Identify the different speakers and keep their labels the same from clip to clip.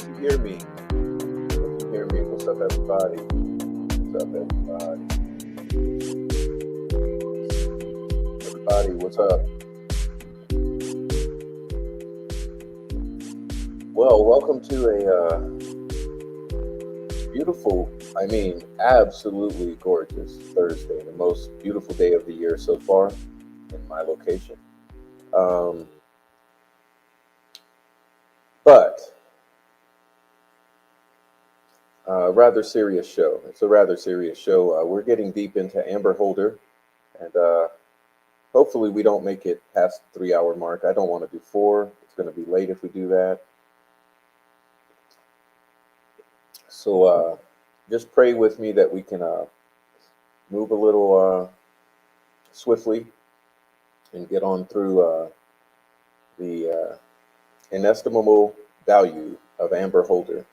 Speaker 1: If you hear me, if you hear me, what's up, everybody? What's up, everybody? Everybody, what's up? Well, welcome to a beautiful, absolutely gorgeous Thursday, the most beautiful day of the year so far in my location. Um, but rather serious show. It's a rather serious show. We're getting deep into Amber Holder, and hopefully we don't make it past the 3 hour mark. I don't want to do four. It's going to be late if we do that. So just pray with me that we can move a little swiftly and get on through the inestimable value of Amber Holder.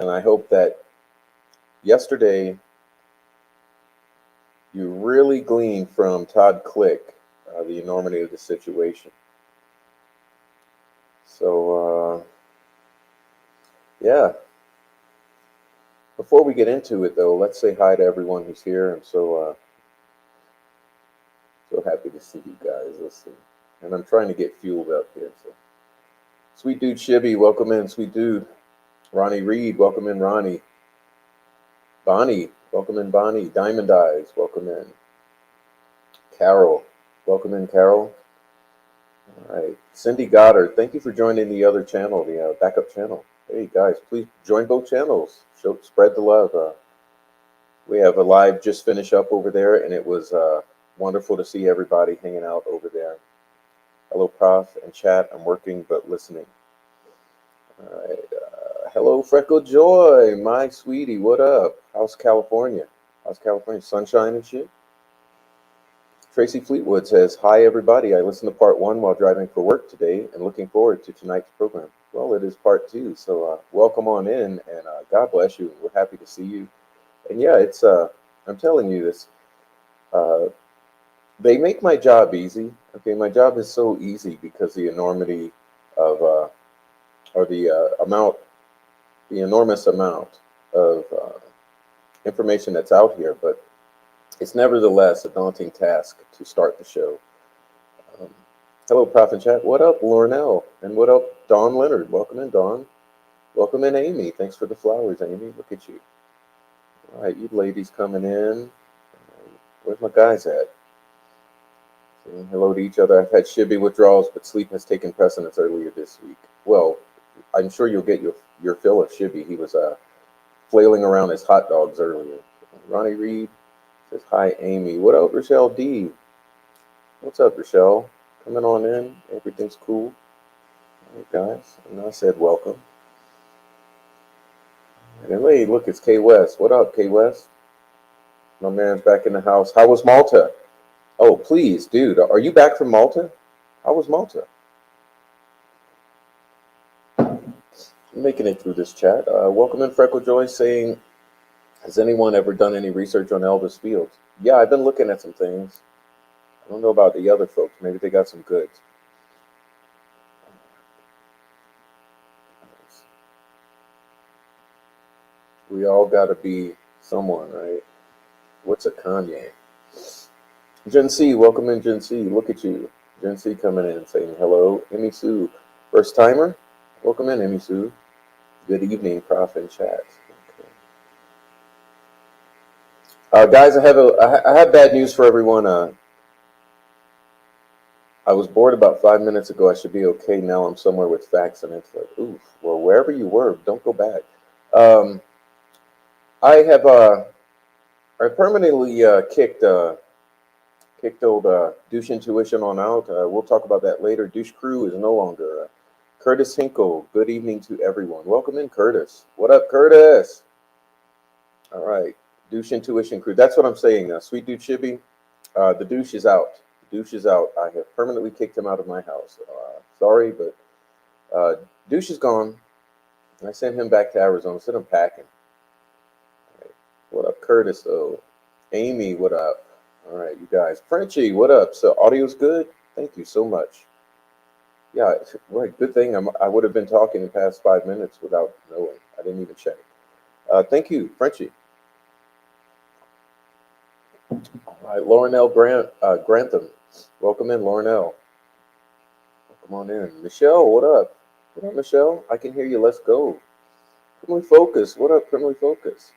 Speaker 1: And I hope that yesterday you really gleaned from Todd Click the enormity of the situation. So, yeah. Before we get into it, though, let's say hi to everyone who's here. I'm so happy to see you guys. Listen, and I'm trying to get fueled up here. So, sweet dude Shibby, welcome in, sweet dude. Ronnie Reed, welcome in, Ronnie. Bonnie, welcome in, Bonnie. Diamond Eyes, welcome in. Carol, welcome in, Carol. All right, Cindy Goddard, thank you for joining the other channel, the backup channel. Hey guys, please join both channels. Spread the love. We have a live just finished up over there, and it was wonderful to see everybody hanging out over there. Hello, Prof and chat. I'm working but listening. All right. Hello, Freckle Joy, my sweetie. What up? How's California? How's California? Sunshine and shit? Tracy Fleetwood says, hi, everybody. I listened to part one while driving for work today and looking forward to tonight's program. Well, it is part two, so welcome on in, and God bless you. We're happy to see you. And yeah, it's I'm telling you this. They make my job easy. Okay, my job is so easy because the enormity of or the enormous amount of information that's out here. But it's nevertheless a daunting task to start the show. Um, Hello, Prof and Chat. What up, Lornell? And what up, Dawn Leonard? Welcome in, Dawn. Welcome in, Amy. Thanks for the flowers, Amy. Look at you. All right, you ladies coming in. Where's my guys at? Saying hello to each other. I've had shibby withdrawals, but sleep has taken precedence earlier this week. Well, I'm sure you'll get your fill of shibby. He was flailing around his hot dogs earlier. Ronnie Reed says, hi, Amy. What up, Rochelle D? What's up, Rochelle? Coming on in. Everything's cool. All right, guys. And I said welcome. And hey, look, it's K West. What up, K West? My man's back in the house. How was Malta? Oh, please, dude. Are you back from Malta? How was Malta? I'm making it through this chat. Welcome in, Freckle Joy, saying, has anyone ever done any research on Elvis Fields? Yeah, I've been looking at some things. I don't know about the other folks. Maybe they got some goods. We all got to be someone, right? What's a Kanye? Gen C, welcome in, Gen C. Look at you. Gen C coming in saying hello. Emmy Sue, first timer? Welcome in, Emmy Sue. Good evening, Prof and chat. Okay. Guys, I have bad news for everyone. I was bored about 5 minutes ago. I should be okay now. I'm somewhere with facts, and it's like, oof. Well, wherever you were, don't go back. I have I permanently kicked old douche intuition on out. We'll talk about that later. Douche crew is no longer. Curtis Hinkle, good evening to everyone. Welcome in, Curtis. What up, Curtis? All right, douche intuition crew. That's what I'm saying. Sweet dude Shibby, the douche is out. The douche is out. I have permanently kicked him out of my house. Sorry, but douche is gone. I sent him back to Arizona. Said I'm packing. Right. What up, Curtis? Oh, Amy, what up? All right, you guys. Frenchie, what up? So audio's good? Thank you so much. Yeah, right. Good thing I would have been talking the past 5 minutes without knowing. I didn't even check. Thank you, Frenchie. All right, Lauren Grantham. Welcome in, Lauren L. Come on in. Michelle, what up? What up, Michelle? I can hear you. Let's go. Criminally Focus. What up, Criminally Focus?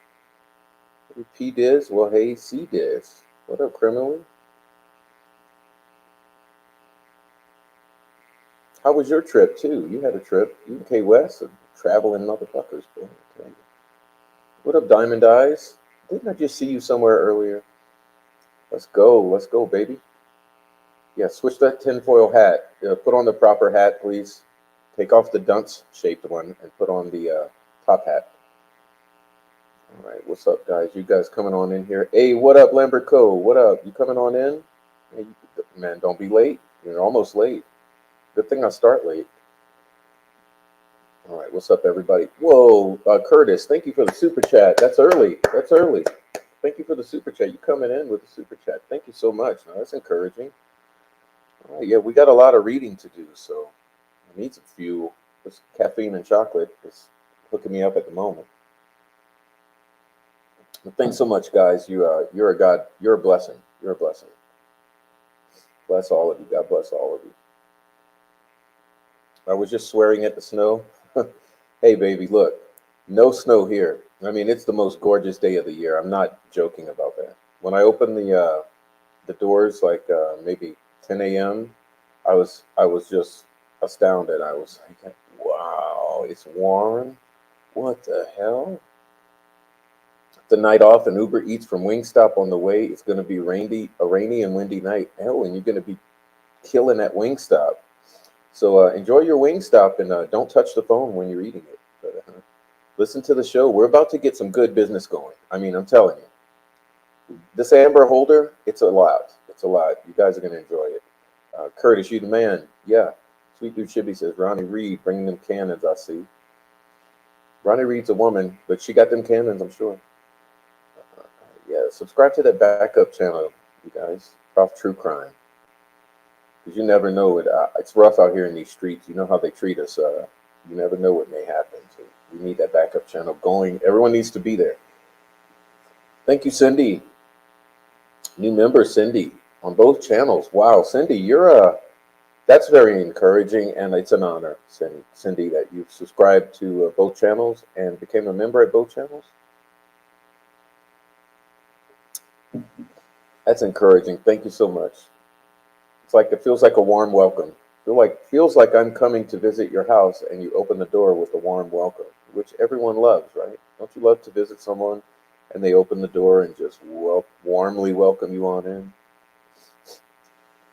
Speaker 1: Hey, P Diz. Well, hey, C Diz. What up, Criminally? How was your trip, too? You had a trip. You and K West, traveling motherfuckers. Boy, I tell you. What up, Diamond Eyes? Didn't I just see you somewhere earlier? Let's go. Let's go, baby. Yeah, switch that tinfoil hat. Put on the proper hat, please. Take off the dunce shaped one and put on the top hat. All right, what's up, guys? You guys coming on in here? Hey, what up, Lambert Co? What up? You coming on in? Hey, man, don't be late. You're almost late. Good thing I start late. All right, what's up, everybody? Whoa, Curtis, thank you for the super chat. That's early. That's early. Thank you for the super chat. You coming in with the super chat. Thank you so much. Now, that's encouraging. All right, yeah, we got a lot of reading to do, so I need some fuel. This caffeine and chocolate is hooking me up at the moment. But thanks so much, guys. You're a god. You're a blessing. You're a blessing. Bless all of you. God bless all of you. I was just swearing at the snow. Hey, baby, look, no snow here. I mean, it's the most gorgeous day of the year. I'm not joking about that. When I opened the doors, like maybe 10 a.m., I was just astounded. I was like, wow, it's warm. What the hell? The night off and Uber Eats from Wingstop on the way. It's going to be a rainy and windy night. Oh, and you're going to be killing at Wingstop. So enjoy your Wingstop and don't touch the phone when you're eating it. But listen to the show. We're about to get some good business going. I mean, I'm telling you, this Amber Holder, it's a lot. It's a lot. You guys are going to enjoy it. Curtis, you the man. Yeah. Sweet Dude Chibi says, Ronnie Reed, bringing them cannons, I see. Ronnie Reed's a woman, but she got them cannons, I'm sure. Yeah, subscribe to that backup channel, you guys. Prof True Crime. Because you never know it. It's rough out here in these streets. You know how they treat us. You never know what may happen. So we need that backup channel going. Everyone needs to be there. Thank you, Cindy. New member, Cindy, on both channels. Wow, Cindy, that's very encouraging, and it's an honor, Cindy, that you've subscribed to both channels and became a member at both channels. That's encouraging. Thank you so much. It's like it feels like a warm welcome. Feels like I'm coming to visit your house, and you open the door with a warm welcome, which everyone loves, right? Don't you love to visit someone, and they open the door and just warmly welcome you on in?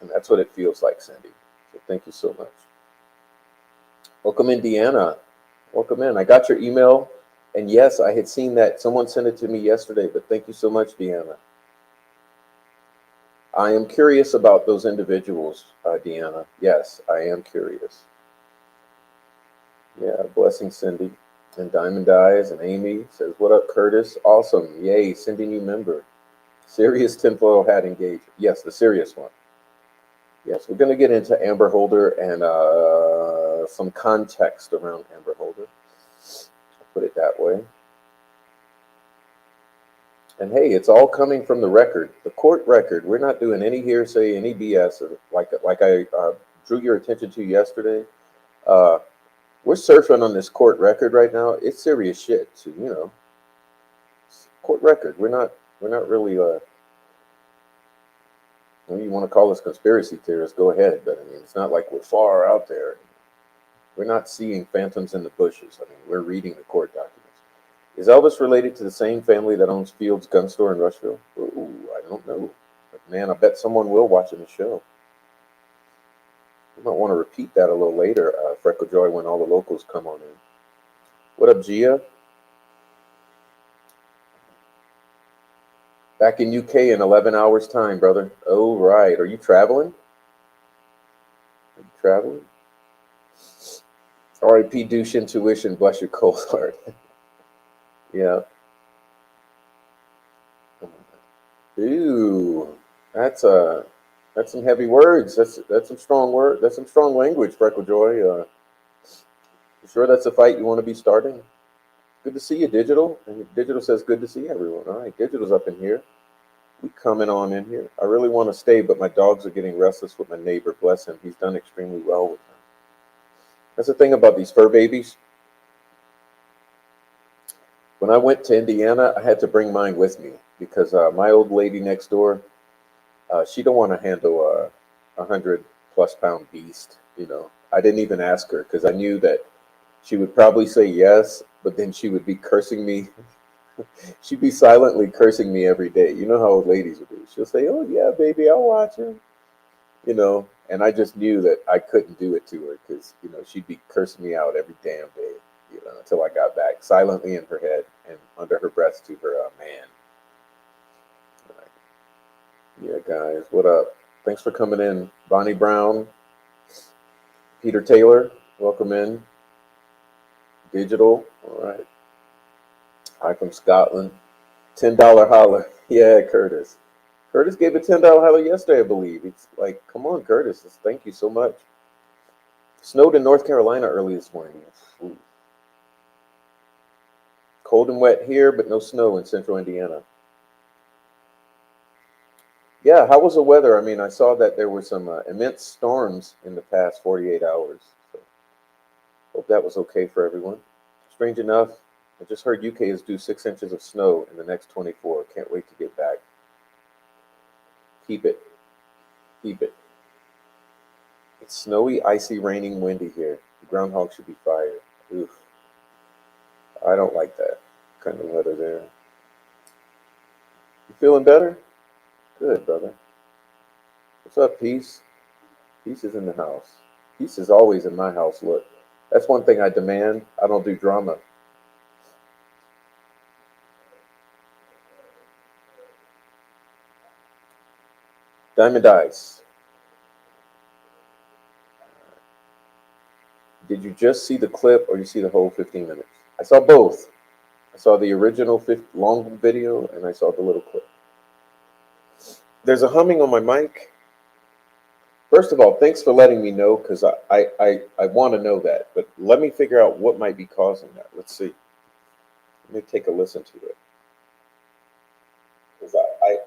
Speaker 1: And that's what it feels like, Cindy. So thank you so much. Welcome in, Deanna. Welcome in. I got your email, and yes, I had seen that. Someone sent it to me yesterday, but thank you so much, Deanna. I am curious about those individuals, Deanna. Yes, I am curious. Yeah, blessing, Cindy. And Diamond Eyes and Amy says, what up, Curtis? Awesome. Yay, Cindy, new member. Serious tinfoil hat engagement. Yes, the serious one. Yes, we're going to get into Amber Holder and some context around Amber Holder. I'll put it that way. And hey, it's all coming from the record, the court record. We're not doing any hearsay, any BS, like I drew your attention to yesterday. We're surfing on this court record right now. It's serious shit. So, court record. We're not really. You want to call us conspiracy theorists? Go ahead, but I mean, it's not like we're far out there. We're not seeing phantoms in the bushes. I mean, we're reading the court documents. Is Elvis related to the same family that owns Field's gun store in Rushville? Ooh, I don't know. But man, I bet someone will watching the show. You might want to repeat that a little later, Freckle Joy, when all the locals come on in. What up, Gia? Back in UK in 11 hours time, brother. Oh, right. Are you traveling? Are you traveling? R.I.P. douche intuition. Bless your cold heart. Yeah. Ooh, that's That's some heavy words. That's some strong word. That's some strong language, Freckle Joy. You sure that's a fight you want to be starting? Good to see you, Digital. And Digital says, good to see everyone. All right, Digital's up in here. We coming on in here. I really want to stay, but my dogs are getting restless with my neighbor. Bless him. He's done extremely well with them. That's the thing about these fur babies. When I went to Indiana, I had to bring mine with me because my old lady next door, she don't want to handle a 100+ pound beast. I didn't even ask her because I knew that she would probably say yes, but then she would be cursing me. She'd be silently cursing me every day. You know how old ladies would do. She'll say, "Oh yeah, baby, I'll watch him." And I just knew that I couldn't do it to her because she'd be cursing me out every damn day. Until I got back silently in her head and under her breath to her man. Yeah, guys, what up? Thanks for coming in, Bonnie Brown, Peter Taylor. Welcome in, Digital. All right, hi from Scotland. $10 holler. Yeah, Curtis. Curtis gave a $10 holler yesterday, I believe. It's like, come on, Curtis. Thank you so much. Snowed in North Carolina early this morning. Ooh. Cold and wet here, but no snow in central Indiana. Yeah, how was the weather? I mean, I saw that there were some immense storms in the past 48 hours. So hope that was okay for everyone. Strange enough, I just heard UK is due 6 inches of snow in the next 24. Can't wait to get back. Keep it. Keep it. It's snowy, icy, raining, windy here. The groundhog should be fired. Oof. I don't like that kind of weather there. You feeling better? Good, brother. What's up, Peace? Peace is in the house. Peace is always in my house. Look, that's one thing I demand. I don't do drama. Diamond Eyes. Did you just see the clip or you see the whole 15 minutes? I saw both. I saw the original long video and I saw the little clip. There's a humming on my mic. First of all, thanks for letting me know because I want to know that. But let me figure out what might be causing that. Let's see. Let me take a listen to it. Because I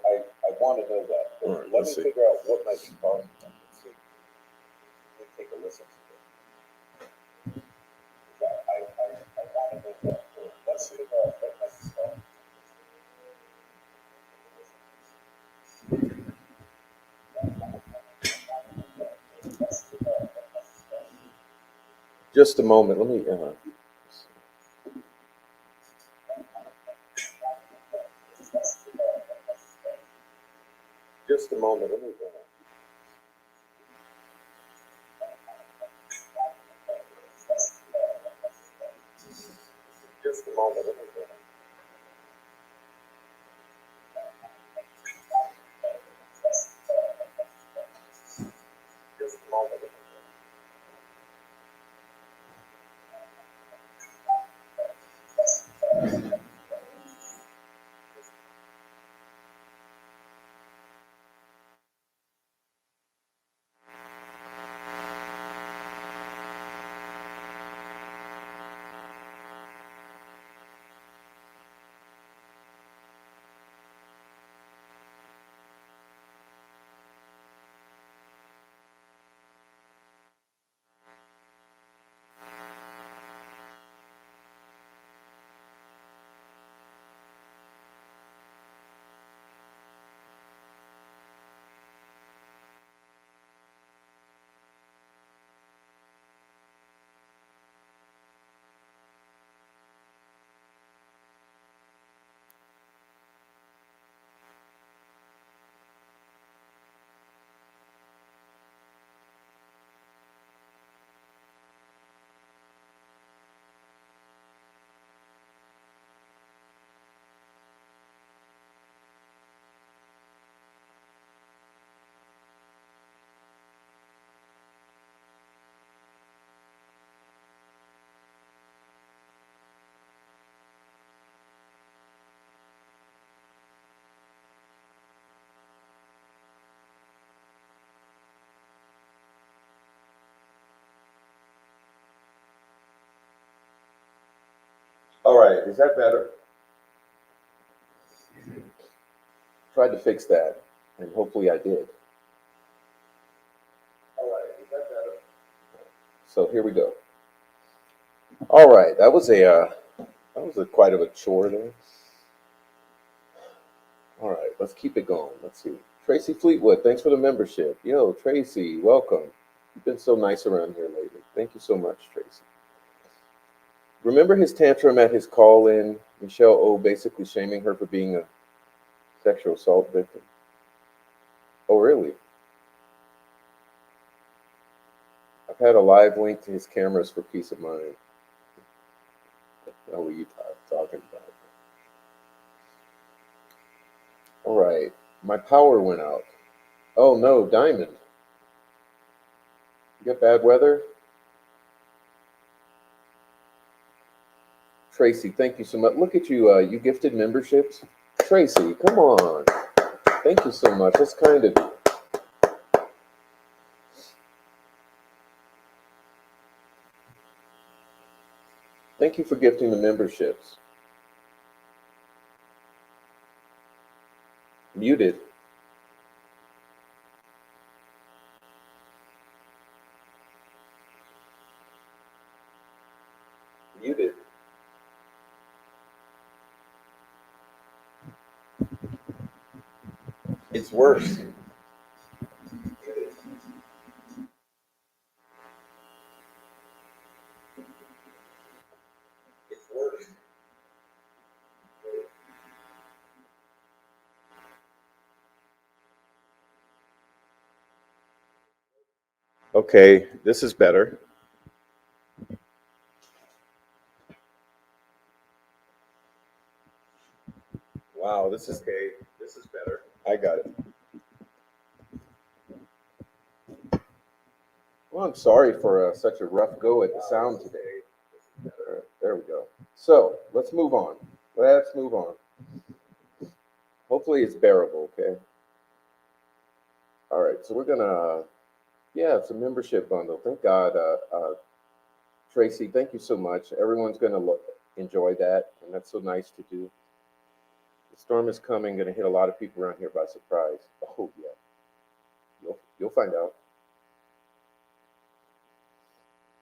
Speaker 1: want to know that. But right, let me figure out what might be causing that. Let's see. Let me take a listen to it. I want to know that. Let's figure out what might be causing that. Just a moment. Let me. Just a moment. Let me. Just a moment. Let me. Just a moment. right, is that better? Tried to fix that, and hopefully I did. All right, is that better? So here we go. All right, that was a quite of a chore there. All right, let's keep it going. Let's see. Tracy Fleetwood, thanks for the membership. Yo, Tracy, welcome. You've been so nice around here lately. Thank you so much, Tracy. Remember his tantrum at his call in? Michelle O basically shaming her for being a sexual assault victim. Oh, really? I've had a live link to his cameras for peace of mind. What are you talking about? All right, my power went out. Oh no, Diamond. You got bad weather? Tracy, thank you so much. Look at you, you gifted memberships. Tracy, come on. Thank you so much. That's kind of you. Thank you for gifting the memberships. Muted. Muted. It's worse. It's worse. Okay, this is better. Wow, this is okay. This is better. I got it. Well, I'm sorry for such a rough go at the sound today. There we go. So let's move on. Let's move on. Hopefully it's bearable, okay? All right, so we're gonna, yeah, it's a membership bundle. Thank God, Tracy. Thank you so much. Everyone's gonna enjoy that, and that's so nice to do. The storm is coming, gonna hit a lot of people around here by surprise. Oh yeah, you'll find out.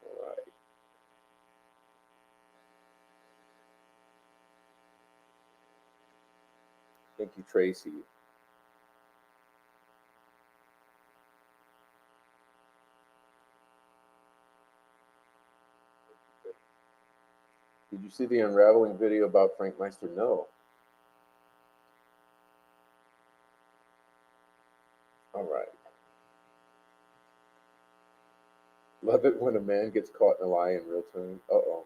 Speaker 1: All right. Thank you, Tracy. Did you see the unraveling video about Frank Meister? No. All right. Love it when a man gets caught in a lie in real time. Uh oh.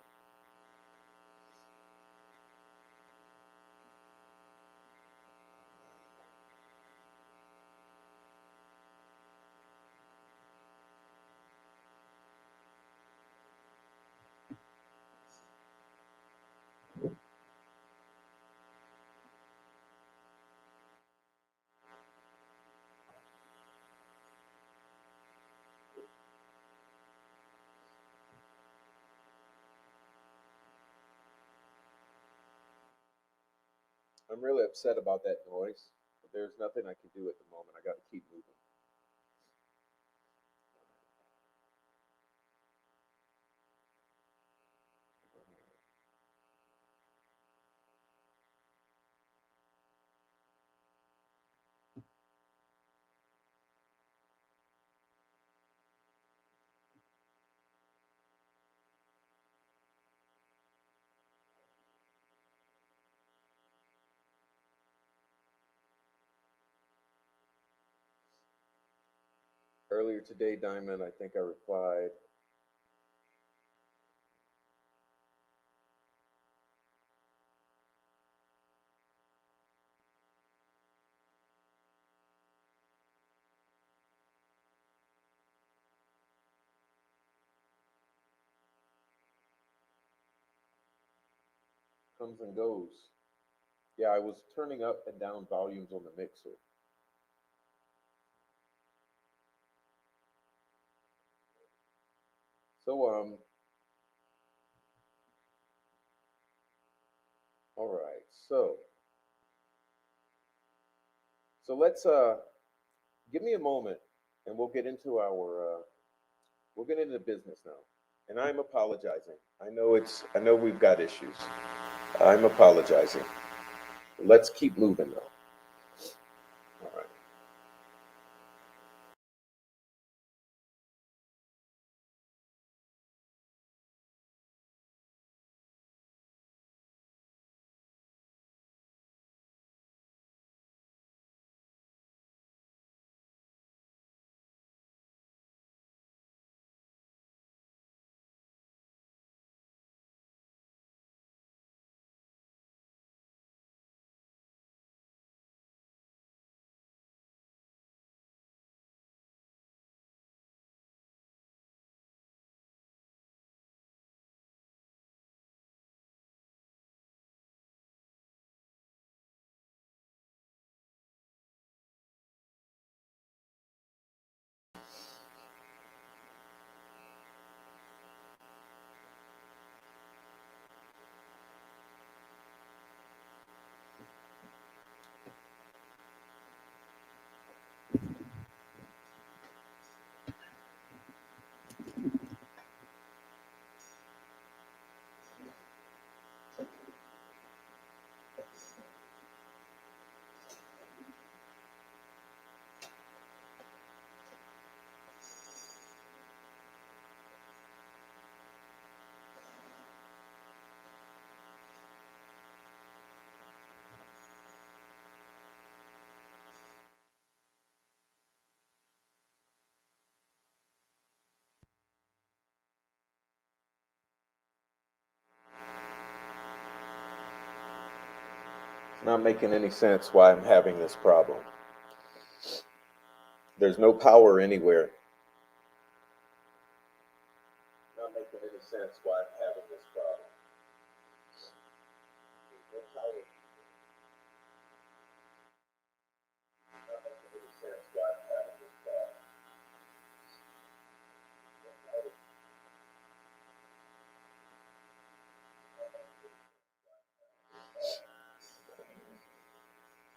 Speaker 1: I'm really upset about that noise, but there's nothing I can do at the moment. I got to keep moving. Earlier today, Diamond, I think I replied, comes and goes. Yeah, I was turning up and down volumes on the mixer. So, So, so let's give me a moment, and we'll get into business now. And I'm apologizing. I know we've got issues. I'm apologizing. Let's keep moving though. All right. It's not making any sense why I'm having this problem. There's no power anywhere. Not making any sense why I'm having this problem. There's no power. Not making any sense why I'm having this problem.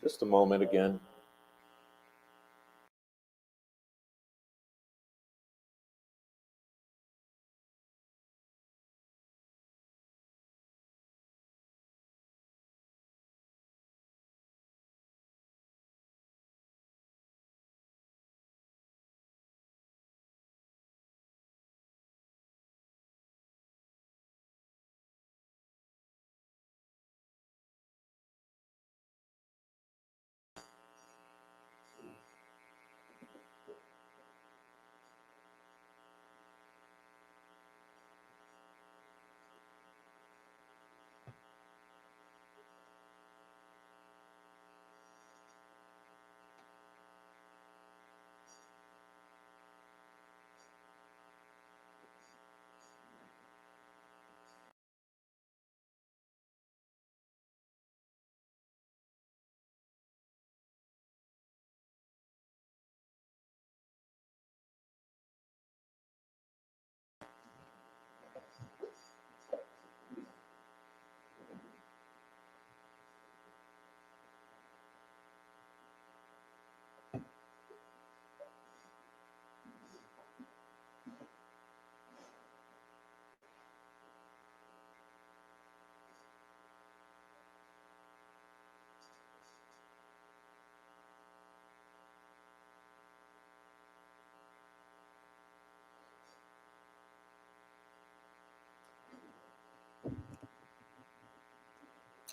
Speaker 1: Just a moment again.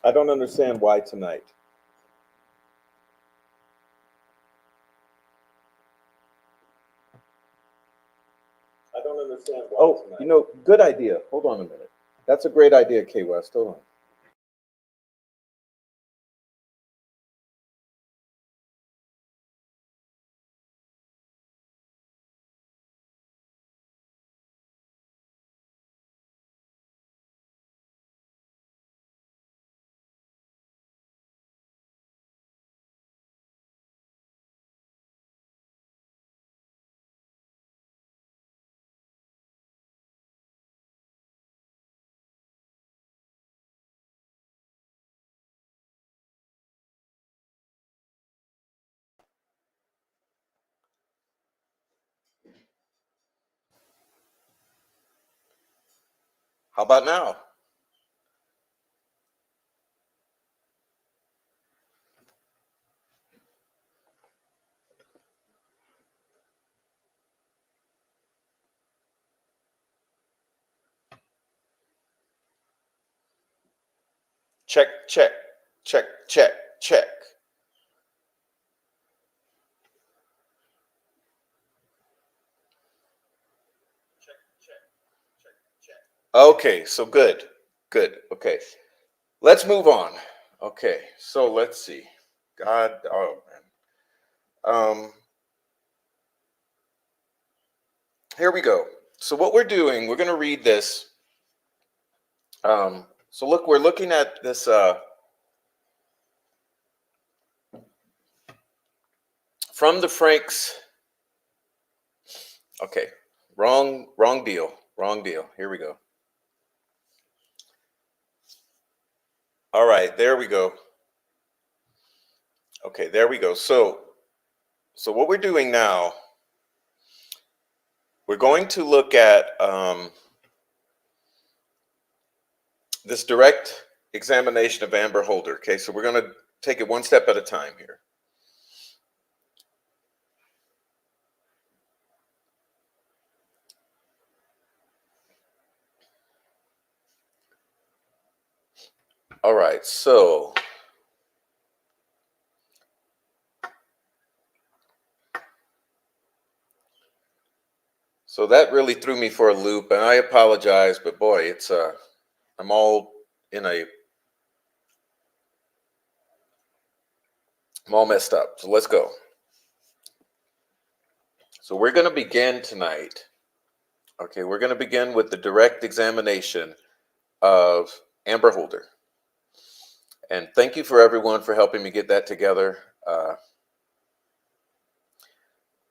Speaker 1: I don't understand why tonight. I don't understand why. Oh, tonight. You know, good idea. Hold on a minute. That's a great idea, K West. Hold on. How about now? Check, check, check, check, check. Okay, so good, good. Okay, let's move on. Okay, so let's see. God, oh man. Here we go. So what we're doing, we're going to read this. So look, we're looking at this from the Franks. Okay, wrong deal, wrong deal. Here we go. All right, there we go. Okay, there we go. So what we're doing now, we're going to look at this direct examination of Amber Holder. Okay, so we're going to take it one step at a time here. All right, so that really threw me for a loop, and I apologize, but boy, it's I'm all messed up. So let's go. So we're going to begin tonight. Okay, we're going to begin with the direct examination of Amber Holder. And thank you for everyone for helping me get that together.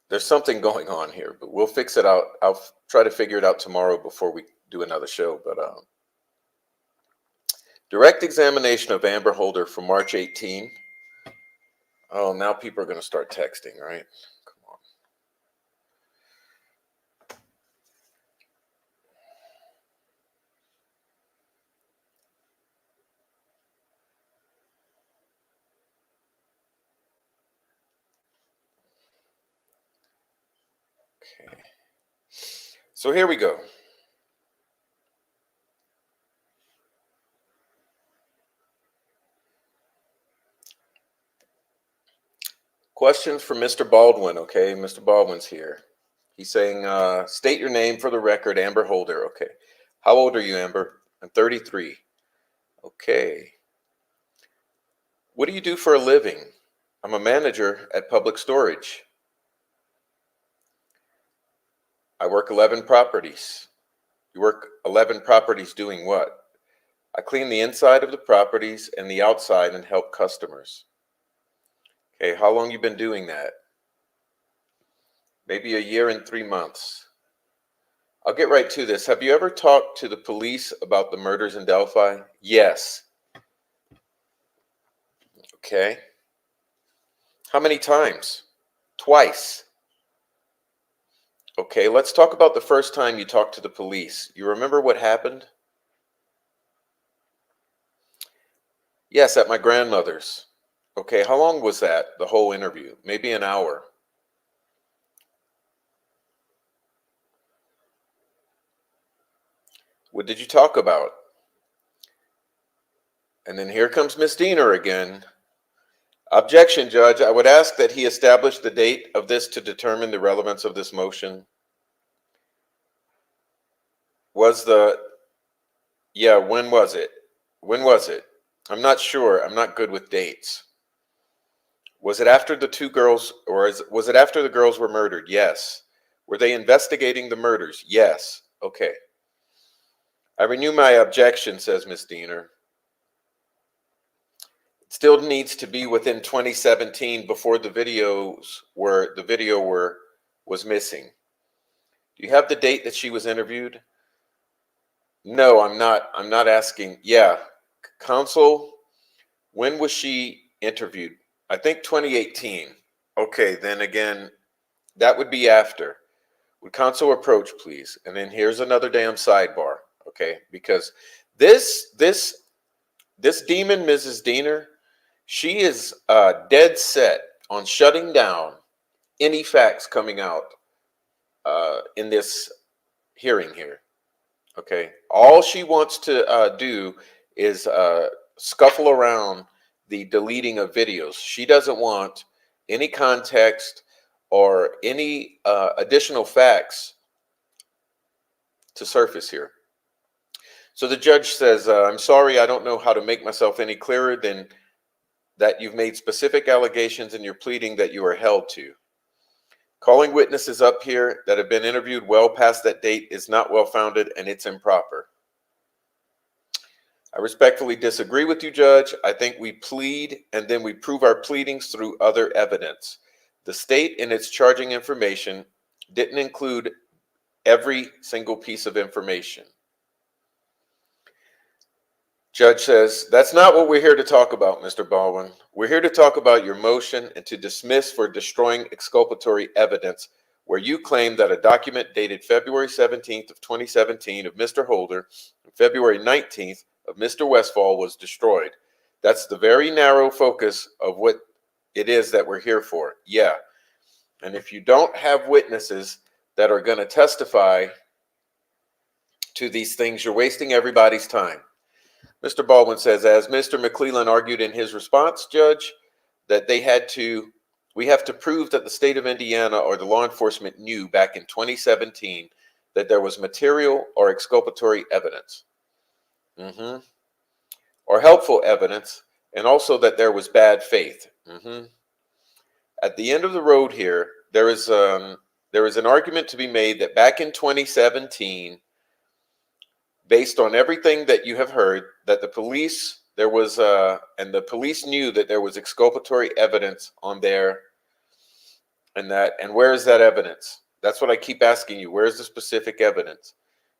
Speaker 1: There's something going on here, but we'll fix it out. I'll try to figure it out tomorrow before we do another show. But direct examination of Amber Holder from March 18. Oh, now people are going to start texting, right? Come on. Okay. So here we go. Questions for Mr. Baldwin, okay? Mr. Baldwin's here. He's saying, state your name for the record, Amber Holder. Okay. How old are you, Amber? I'm 33. Okay. What do you do for a living? I'm a manager at Public Storage. I work 11 properties. You work 11 properties doing what? I clean the inside of the properties and the outside and help customers. Okay, how long you been doing that? Maybe a year and 3 months. I'll get right to this. Have you ever talked to the police about the murders in Delphi? Yes. Okay. How many times? Twice. Okay, let's talk about the first time you talked to the police. You remember what happened? Yes, at my grandmother's. Okay, how long was that, the whole interview? Maybe an hour. What did you talk about? And then here comes Miss Diener again. Objection, Judge. I would ask that he establish the date of this to determine the relevance of this motion. Yeah, when was it? When was it? I'm not sure. I'm not good with dates. Was it after the two girls, or was it after the girls were murdered? Yes. Were they investigating the murders? Yes. Okay. I renew my objection, says Miss Diener. It still needs to be within 2017 before the video was missing. Do you have the date that she was interviewed? No, I'm not asking. Yeah. Counsel, when was she interviewed? I think 2018. Okay, then again, that would be after. Would counsel approach, please? And then here's another damn sidebar. Okay, because this demon, Mrs. Diener, she is dead set on shutting down any facts coming out in this hearing here. Okay, all she wants to do is scuffle around the deleting of videos. She doesn't want any context or any additional facts to surface here. So the judge says, I'm sorry, I don't know how to make myself any clearer than that you've made specific allegations in your pleading that you are held to. Calling witnesses up here that have been interviewed well past that date is not well founded and it's improper. I respectfully disagree with you, Judge. I think we plead and then we prove our pleadings through other evidence. The state in its charging information didn't include every single piece of information. Judge says, that's not what we're here to talk about, Mr. Baldwin. We're here to talk about your motion and to dismiss for destroying exculpatory evidence where you claim that a document dated February 17th of 2017 of Mr. Holder and February 19th of Mr. Westfall was destroyed. That's the very narrow focus of what it is that we're here for. Yeah. And if you don't have witnesses that are going to testify to these things, you're wasting everybody's time. Mr. Baldwin says, as Mr. McClellan argued in his response, Judge, that we have to prove that the state of Indiana or the law enforcement knew back in 2017 that there was material or exculpatory evidence. Or helpful evidence, and also that there was bad faith. At the end of the road here, there is an argument to be made that back in 2017, based on everything that you have heard, that the police the police knew that there was exculpatory evidence on there, and where is that evidence? That's what I keep asking you. Where is the specific evidence?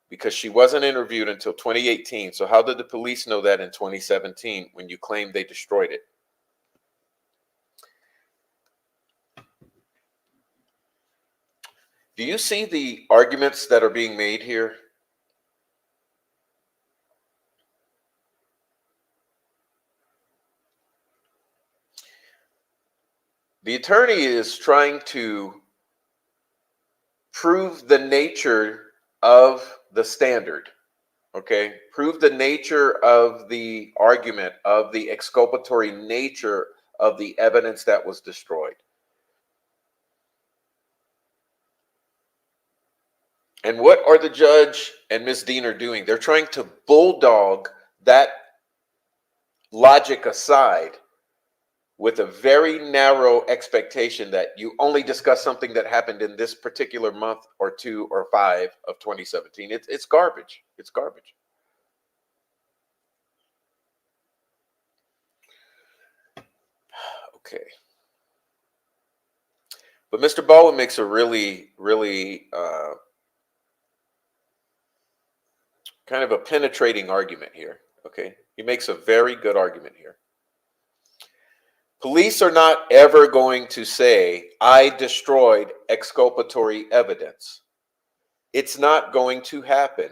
Speaker 1: Because she wasn't interviewed until 2018. So how did the police know that in 2017 when you claim they destroyed it? Do you see the arguments that are being made here? The attorney is trying to prove the nature of the standard, okay? Prove the nature of the argument, of the exculpatory nature of the evidence that was destroyed. And what are the judge and Ms. Diener doing? They're trying to bulldog that logic aside with a very narrow expectation that you only discuss something that happened in this particular month or 2 or 5 of 2017. It's garbage. It's garbage. Okay. But Mr. Baldwin makes a really kind of a penetrating argument here. Okay. He makes a very good argument here. Police are not ever going to say, I destroyed exculpatory evidence. It's not going to happen.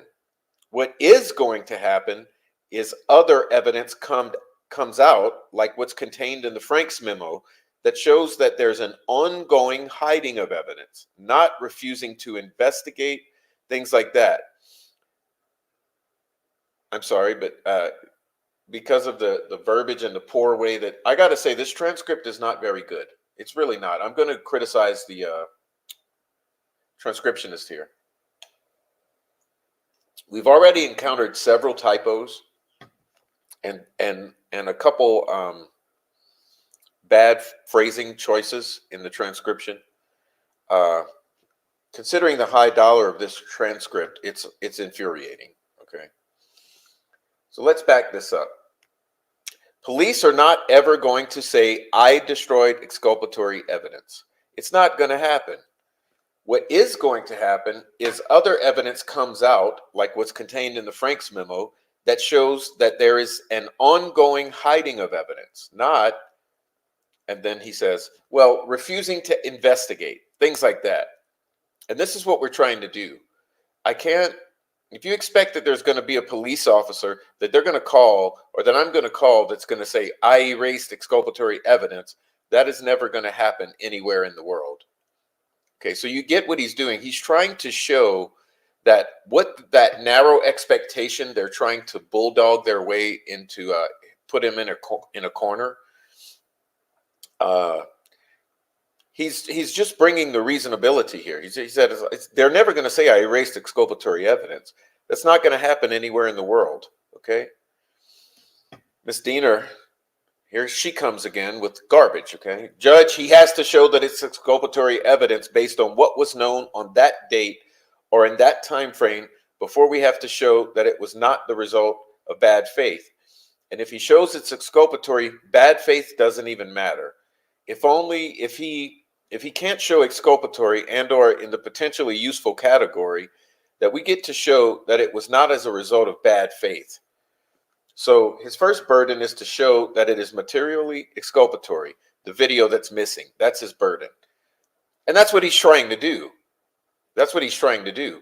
Speaker 1: What is going to happen is other evidence comes out, like what's contained in the Franks memo, that shows that there's an ongoing hiding of evidence, not refusing to investigate, things like that. I'm sorry, but because of the verbiage and the poor way that, I got to say, this transcript is not very good. It's really not. I'm going to criticize the transcriptionist here. We've already encountered several typos and a couple bad phrasing choices in the transcription. Considering the high dollar of this transcript, it's infuriating. Okay. So let's back this up. Police are not ever going to say, I destroyed exculpatory evidence. It's not going to happen. What is going to happen is other evidence comes out, like what's contained in the Franks memo, that shows that there is an ongoing hiding of evidence, not, and then he says, well, refusing to investigate, things like that. And this is what we're trying to do. I can't If you expect that there's going to be a police officer that they're going to call, or that I'm going to call, that's going to say, I erased exculpatory evidence, that is never going to happen anywhere in the world. Okay, so you get what he's doing. He's trying to show that what that narrow expectation they're trying to bulldog their way into, put him in a corner. He's just bringing the reasonability here. He said they're never going to say I erased exculpatory evidence. That's not going to happen anywhere in the world. Okay, Miss Diener, here she comes again with garbage. Okay, Judge, he has to show that it's exculpatory evidence based on what was known on that date or in that time frame before we have to show that it was not the result of bad faith. And if he shows it's exculpatory, bad faith doesn't even matter. If he can't show exculpatory and or in the potentially useful category, that we get to show that it was not as a result of bad faith. So his first burden is to show that it is materially exculpatory, the video that's missing. That's his burden. And that's what he's trying to do. That's what he's trying to do.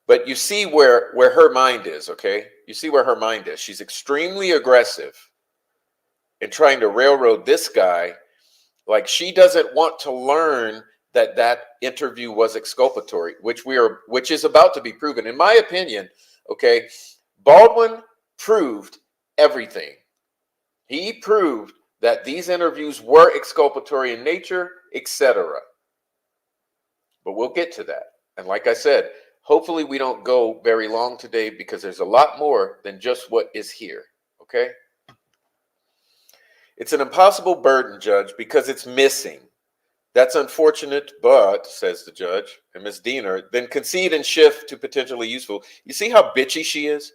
Speaker 1: But you see where her mind is, okay? You see where her mind is. She's extremely aggressive in trying to railroad this guy. Like, she doesn't want to learn that interview was exculpatory, which is about to be proven. In my opinion, okay, Baldwin proved everything. He proved that these interviews were exculpatory in nature, etc. But we'll get to that. And like I said, hopefully we don't go very long today because there's a lot more than just what is here, okay? It's an impossible burden, Judge, because it's missing. That's unfortunate, but, says the judge, and Ms. Diener, then concede and shift to potentially useful. You see how bitchy she is?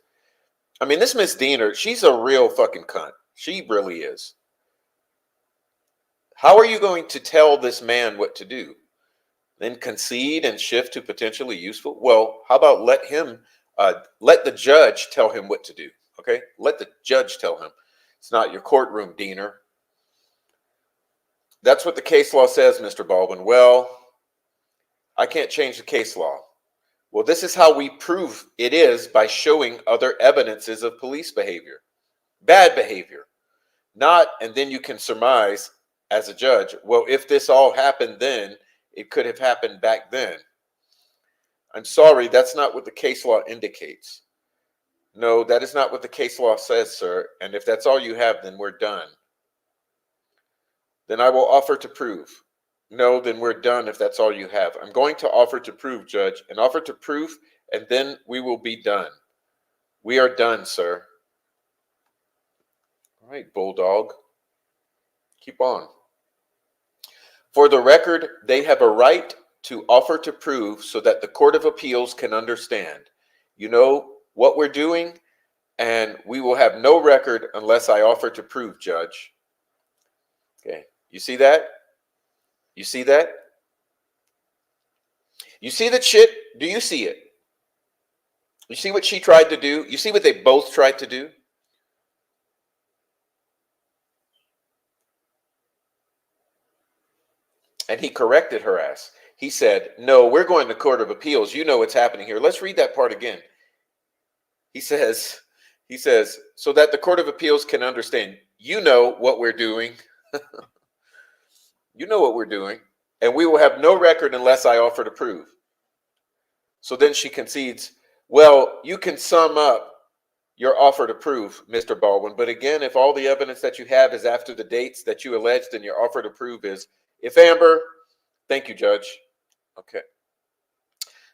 Speaker 1: I mean, this Ms. Diener, she's a real fucking cunt. She really is. How are you going to tell this man what to do? Then concede and shift to potentially useful? Well, how about let the judge tell him what to do, okay? Let the judge tell him. It's not your courtroom, Diener. That's what the case law says, Mr. Baldwin. Well, I can't change the case law. Well, this is how we prove it is, by showing other evidences of police behavior, bad behavior. Not, and then you can surmise as a judge, well, if this all happened then, it could have happened back then. I'm sorry, that's not what the case law indicates. No, that is not what the case law says, sir. And if that's all you have, then we're done. Then I will offer to prove. No, then we're done if that's all you have. I'm going to offer to prove, Judge, and offer to prove, and then we will be done. We are done, sir. All right, Bulldog. Keep on. For the record, they have a right to offer to prove so that the Court of Appeals can understand. You know what we're doing, and we will have no record unless I offer to prove, Judge. Okay, you see that? You see that? You see that shit? Do you see it? You see what she tried to do? You see what they both tried to do? And he corrected her ass. He said, no, we're going to Court of Appeals. You know what's happening here. Let's read that part again. He says, so that the Court of Appeals can understand, you know what we're doing. You know what we're doing. And we will have no record unless I offer to prove. So then she concedes, well, you can sum up your offer to prove, Mr. Baldwin. But again, if all the evidence that you have is after the dates that you alleged, then your offer to prove is, if Amber, thank you, Judge. Okay.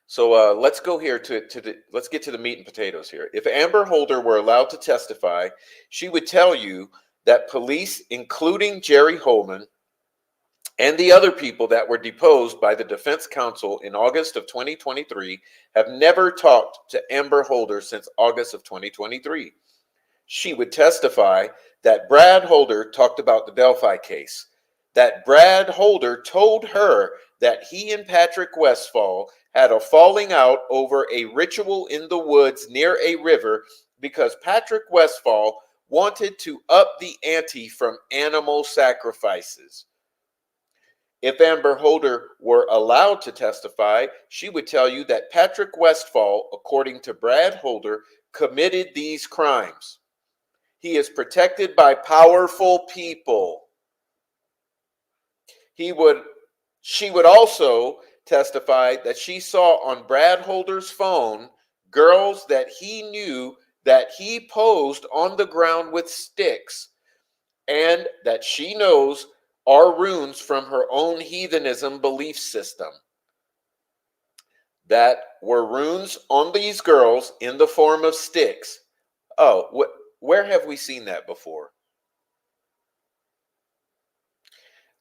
Speaker 1: So let's go here let's get to the meat and potatoes here. If Amber Holder were allowed to testify, she would tell you that police, including Jerry Holman and the other people that were deposed by the defense counsel in August of 2023, have never talked to Amber Holder since August of 2023. She would testify that Brad Holder talked about the Delphi case, that Brad Holder told her that he and Patrick Westfall had a falling out over a ritual in the woods near a river because Patrick Westfall wanted to up the ante from animal sacrifices. If Amber Holder were allowed to testify, she would tell you that Patrick Westphal, according to Brad Holder, committed these crimes. He is protected by powerful people. She would also testify that she saw on Brad Holder's phone girls that he knew that he posed on the ground with sticks, and that she knows are runes from her own heathenism belief system. That were runes on these girls in the form of sticks. Oh, where have we seen that before?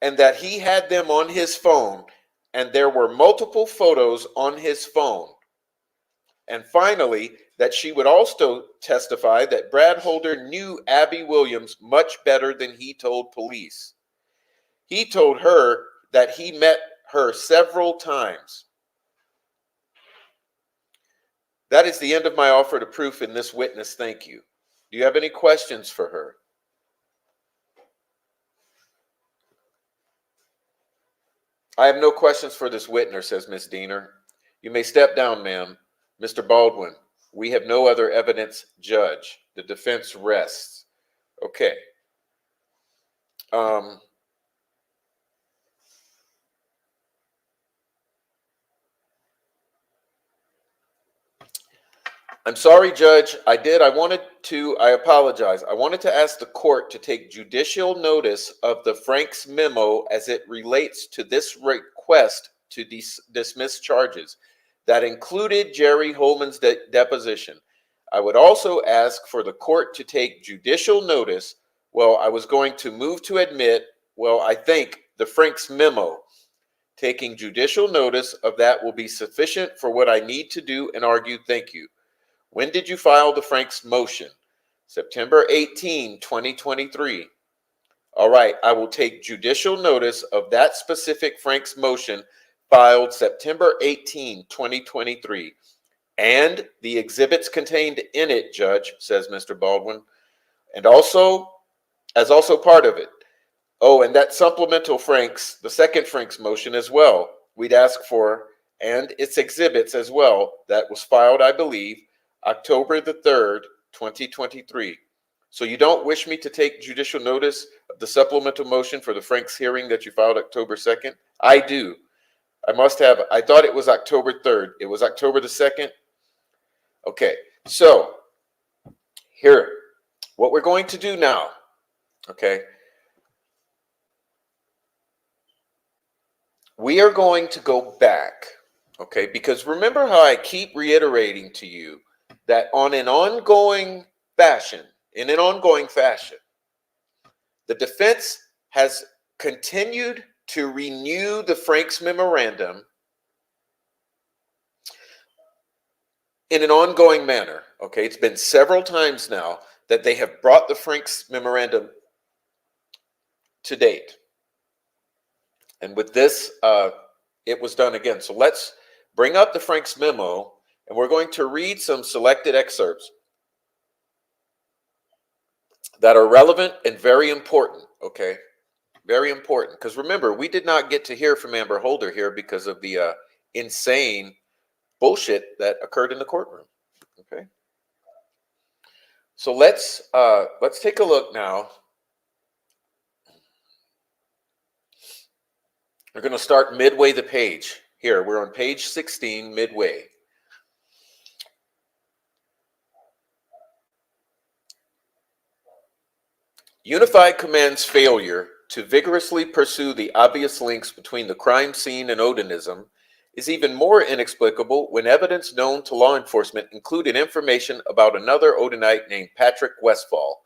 Speaker 1: And that he had them on his phone, and there were multiple photos on his phone. And finally, that she would also testify that Brad Holder knew Abby Williams much better than he told police. He told her that he met her several times. That is the end of my offer to proof in this witness. Thank you. Do you have any questions for her? I have no questions for this witness, says Miss Diener. You may step down, ma'am. Mr. Baldwin, we have no other evidence, judge. The defense rests. Okay. I'm sorry, Judge. I apologize. I wanted to ask the court to take judicial notice of the Frank's memo as it relates to this request to dismiss charges that included Jerry Holman's deposition. I would also ask for the court to take judicial notice. Well, I was going to move to admit, I think the Frank's memo. Taking judicial notice of that will be sufficient for what I need to do and argue. Thank you. When did you file the Frank's motion? September 18, 2023. All right, I will take judicial notice of that specific Frank's motion filed September 18, 2023. And the exhibits contained in it, Judge, says Mr. Baldwin. And also, as also part of it. Oh, and that supplemental Frank's, the second Frank's motion as well, we'd ask for, and its exhibits as well, that was filed, I believe, October the 3rd, 2023. So you don't wish me to take judicial notice of the supplemental motion for the Frank's hearing that you filed October 2nd? I do. I thought it was October 3rd. It was October the 2nd? Okay, so here, what we're going to do now, okay, we are going to go back, okay, because remember how I keep reiterating to you that in an ongoing fashion, the defense has continued to renew the Frank's memorandum in an ongoing manner. Okay, it's been several times now that they have brought the Frank's memorandum to date. And with this, it was done again. So let's bring up the Frank's memo, and we're going to read some selected excerpts that are relevant and very important, okay? Very important. Because remember, we did not get to hear from Amber Holder here because of the insane bullshit that occurred in the courtroom, okay? So let's take a look now. We're going to start midway the page. Here, we're on page 16, midway. Unified Command's failure to vigorously pursue the obvious links between the crime scene and Odinism is even more inexplicable when evidence known to law enforcement included information about another Odinite named Patrick Westphal,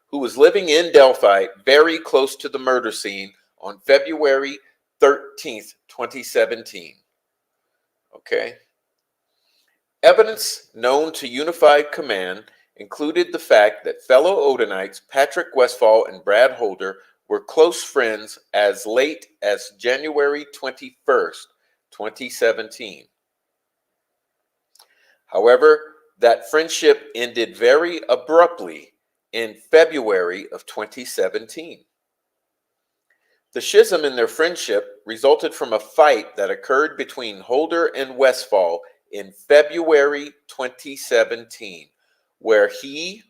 Speaker 1: who was living in Delphi very close to the murder scene on February 13th, 2017. Okay. Evidence known to Unified Command included the fact that fellow Odinites Patrick Westphal and Brad Holder were close friends as late as January 21st, 2017. However, that friendship ended very abruptly in February of 2017. The schism in their friendship resulted from a fight that occurred between Holder and Westphal in February 2017, where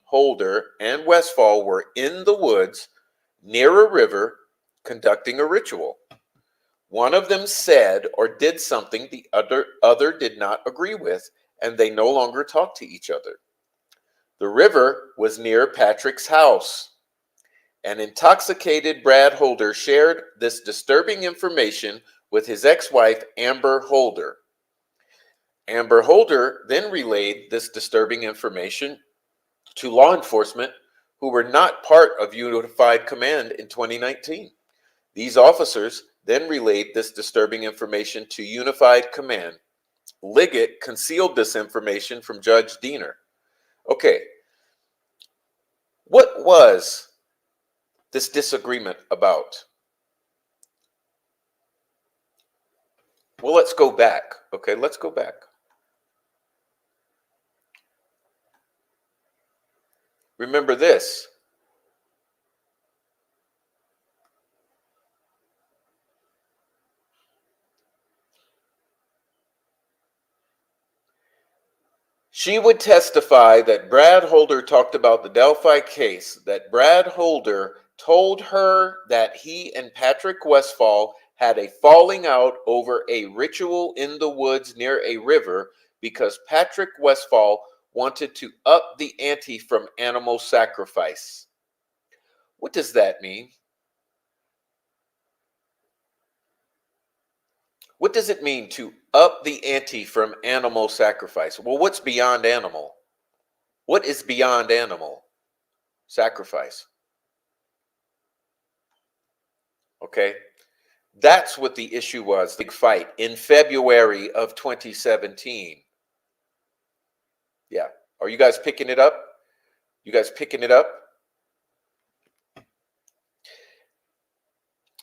Speaker 1: Holder, and Westphal were in the woods near a river conducting a ritual. One of them said or did something the other did not agree with, and they no longer talked to each other. The river was near Patrick's house. An intoxicated Brad Holder shared this disturbing information with his ex-wife, Amber Holder. Amber Holder then relayed this disturbing information to law enforcement who were not part of Unified Command in 2019. These officers then relayed this disturbing information to Unified Command. Liggett concealed this information from Judge Diener. Okay, what was this disagreement about? Well, let's go back. Okay, let's go back. Remember this. She would testify that Brad Holder talked about the Delphi case, that Brad Holder told her that he and Patrick Westphal had a falling out over a ritual in the woods near a river because Patrick Westphal wanted to up the ante from animal sacrifice. What does that mean? What does it mean to up the ante from animal sacrifice? Well, what's beyond animal? What is beyond animal sacrifice? Okay, that's what the issue was, the big fight in February of 2017. Yeah, are you guys picking it up? You guys picking it up?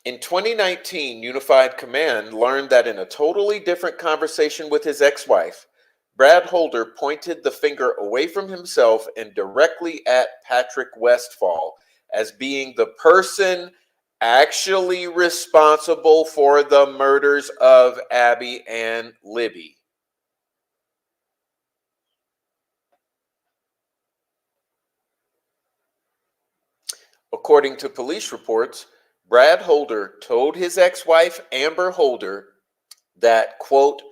Speaker 1: In 2019, Unified Command learned that in a totally different conversation with his ex-wife, Brad Holder pointed the finger away from himself and directly at Patrick Westphal as being the person actually responsible for the murders of Abby and Libby. According to police reports, Brad Holder told his ex-wife, Amber Holder, that, quote,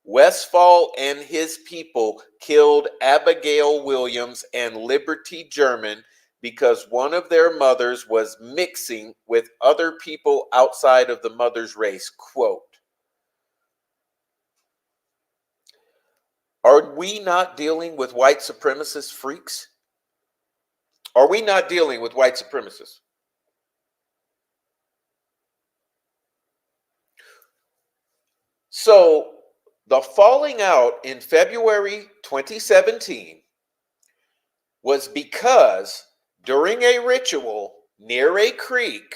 Speaker 1: Westphal and his people killed Abigail Williams and Liberty German because one of their mothers was mixing with other people outside of the mother's race, quote. Are we not dealing with white supremacist freaks? Are we not dealing with white supremacists? So the falling out in February 2017 was because during a ritual near a creek,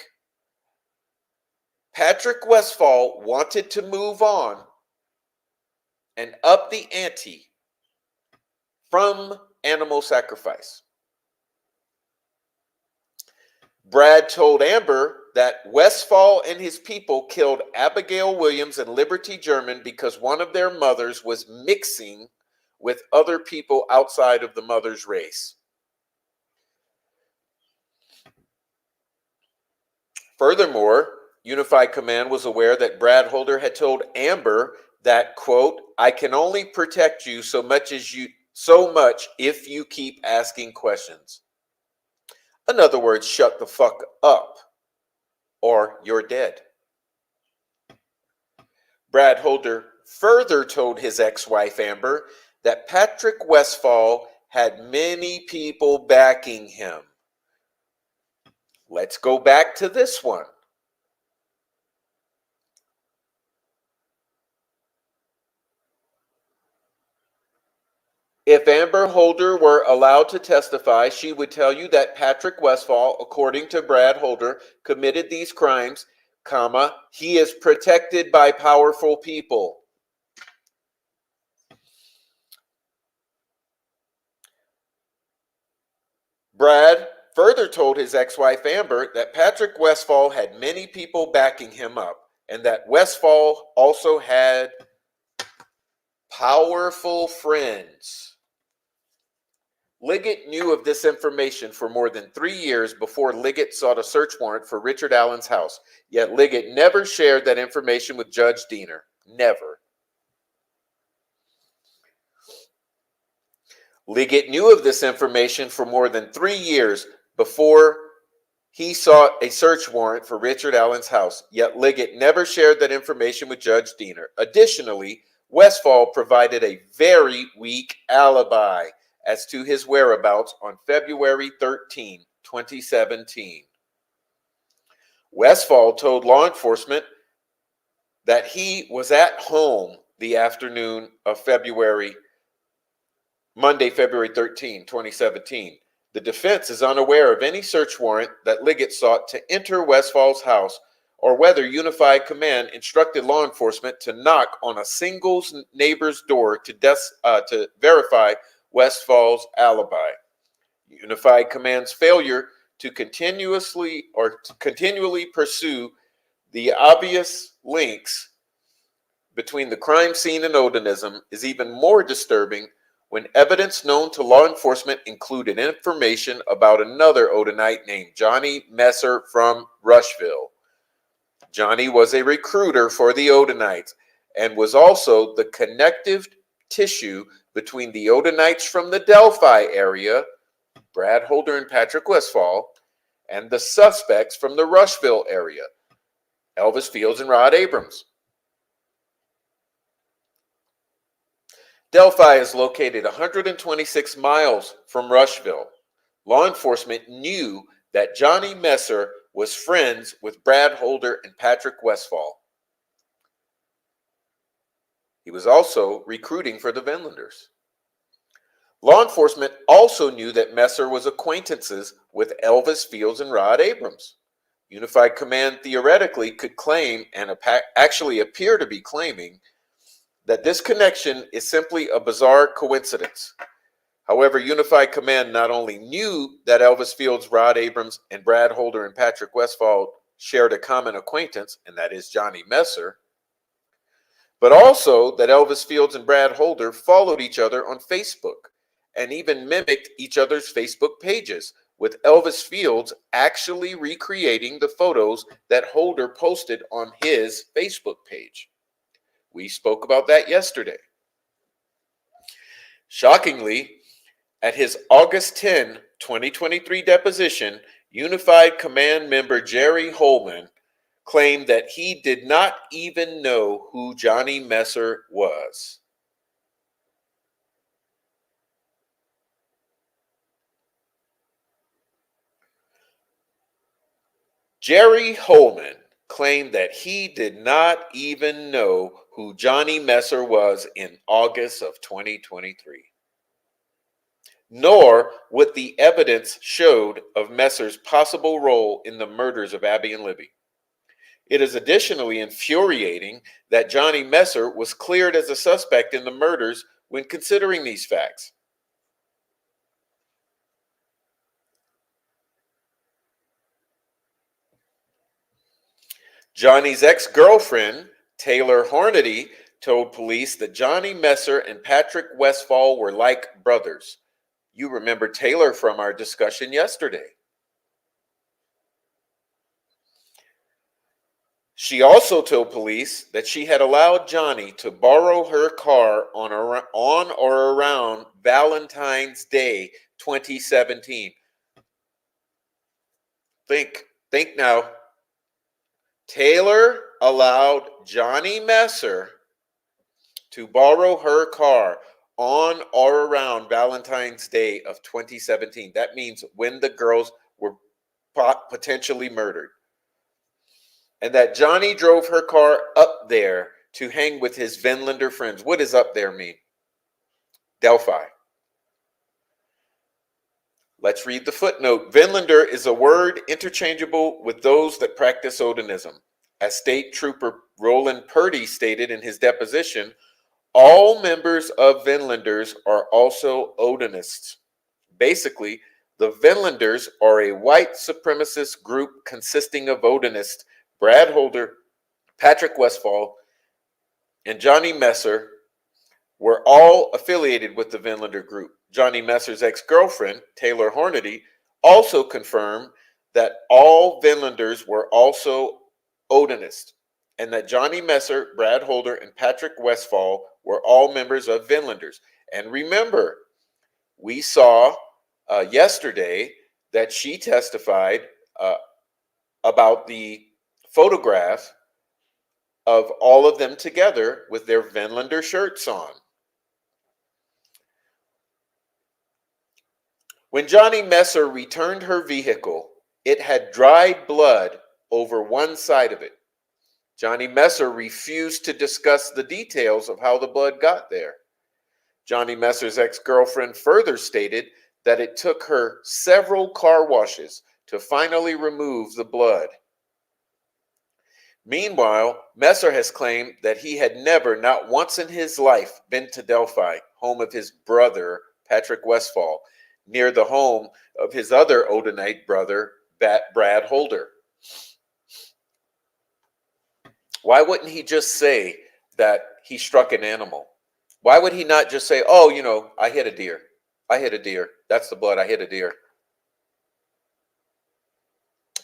Speaker 1: Patrick Westphal wanted to move on and up the ante from animal sacrifice. Brad told Amber that Westphal and his people killed Abigail Williams and Liberty German because one of their mothers was mixing with other people outside of the mother's race. Furthermore, Unified Command was aware that Brad Holder had told Amber that, quote, I can only protect you so much if you keep asking questions. In other words, shut the fuck up or you're dead. Brad Holder further told his ex-wife Amber that Patrick Westphal had many people backing him. Let's go back to this one. If Amber Holder were allowed to testify, she would tell you that Patrick Westphal, according to Brad Holder, committed these crimes, he is protected by powerful people. Brad further told his ex-wife Amber that Patrick Westphal had many people backing him up, and that Westphal also had powerful friends. Liggett knew of this information for more than 3 years before Liggett sought a search warrant for Richard Allen's house, yet Liggett never shared that information with Judge Diener. Never. Liggett knew of this information for more than 3 years before he sought a search warrant for Richard Allen's house, yet Liggett never shared that information with Judge Diener. Additionally, Westphal provided a very weak alibi as to his whereabouts on February 13, 2017. Westphal told law enforcement that he was at home the afternoon of Monday, February 13, 2017. The defense is unaware of any search warrant that Liggett sought to enter Westphal's house or whether Unified Command instructed law enforcement to knock on a single neighbor's door to verify Westphal's alibi. Unified Command's failure to continually pursue the obvious links between the crime scene and Odenism is even more disturbing when evidence known to law enforcement included information about another Odenite named Johnny Messer from Rushville. Johnny was a recruiter for the Odenites and was also the connective tissue between the Odenites from the Delphi area, Brad Holder and Patrick Westphal, and the suspects from the Rushville area, Elvis Fields and Rod Abrams. Delphi is located 126 miles from Rushville. Law enforcement knew that Johnny Messer was friends with Brad Holder and Patrick Westphal. He was also recruiting for the Vinlanders. Law enforcement also knew that Messer was acquaintances with Elvis Fields and Rod Abrams. Unified Command theoretically could claim, and actually appear to be claiming, that this connection is simply a bizarre coincidence. However, Unified Command not only knew that Elvis Fields, Rod Abrams, and Brad Holder and Patrick Westphal shared a common acquaintance, and that is Johnny Messer, but also that Elvis Fields and Brad Holder followed each other on Facebook and even mimicked each other's Facebook pages, with Elvis Fields actually recreating the photos that Holder posted on his Facebook page. We spoke about that yesterday. Shockingly, at his August 10, 2023 deposition, Unified Command member Jerry Holman claimed that he did not even know who Johnny Messer was. Jerry Holman claimed that he did not even know who Johnny Messer was in August of 2023, nor what the evidence showed of Messer's possible role in the murders of Abby and Libby. It is additionally infuriating that Johnny Messer was cleared as a suspect in the murders when considering these facts. Johnny's ex-girlfriend, Taylor Hornady, told police that Johnny Messer and Patrick Westphal were like brothers. You remember Taylor from our discussion yesterday. She also told police that she had allowed Johnny to borrow her car on or around Valentine's Day 2017. Think now. Taylor allowed Johnny Messer to borrow her car on or around Valentine's Day of 2017. That means when the girls were potentially murdered. And that Johnny drove her car up there to hang with his Vinlander friends. What does up there mean? Delphi. Let's read the footnote. Vinlander is a word interchangeable with those that practice Odenism. As State Trooper Roland Purdy stated in his deposition, all members of Vinlanders are also Odinists. Basically, The Vinlanders are a white supremacist group consisting of Odinists Brad Holder, Patrick Westphal, and Johnny Messer were all affiliated with the Vinlander group. Johnny Messer's ex-girlfriend, Taylor Hornady, also confirmed that all Vinlanders were also Odinists, and that Johnny Messer, Brad Holder, and Patrick Westphal were all members of Vinlanders. And remember, we saw yesterday that she testified about the photograph of all of them together with their Vinlander shirts on. When Johnny Messer returned her vehicle, it had dried blood over one side of it. Johnny Messer refused to discuss the details of how the blood got there. Johnny Messer's ex-girlfriend further stated that it took her several car washes to finally remove the blood. Meanwhile, Messer has claimed that he had never, not once in his life, been to Delphi, home of his brother, Patrick Westphal, near the home of his other Odinite brother, Brad Holder. Why wouldn't he just say that he struck an animal? Why would he not just say, oh, you know, I hit a deer. I hit a deer. That's the blood. I hit a deer.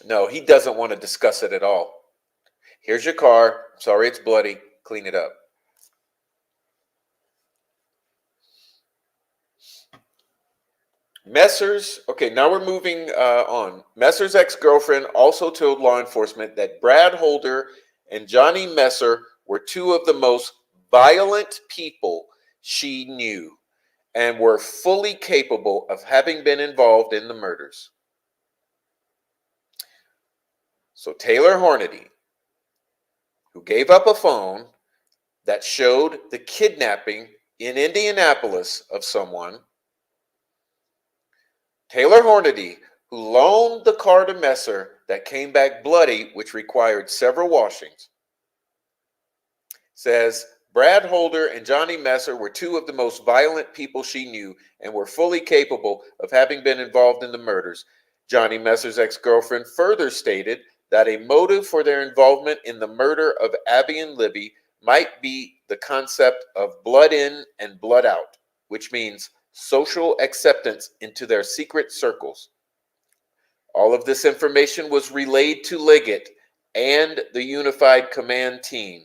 Speaker 1: No, he doesn't want to discuss it at all. Here's your car. Sorry it's bloody. Clean it up. Okay, now we're moving on. Messer's ex-girlfriend also told law enforcement that Brad Holder and Johnny Messer were two of the most violent people she knew and were fully capable of having been involved in the murders. So Taylor Hornady, who gave up a phone that showed the kidnapping in Indianapolis of someone, Taylor Hornady, who loaned the car to Messer that came back bloody, which required several washings, says Brad Holder and Johnny Messer were two of the most violent people she knew and were fully capable of having been involved in the murders. Johnny Messer's ex-girlfriend further stated that a motive for their involvement in the murder of Abby and Libby might be the concept of blood in and blood out, which means social acceptance into their secret circles. All of this information was relayed to Liggett and the Unified Command team.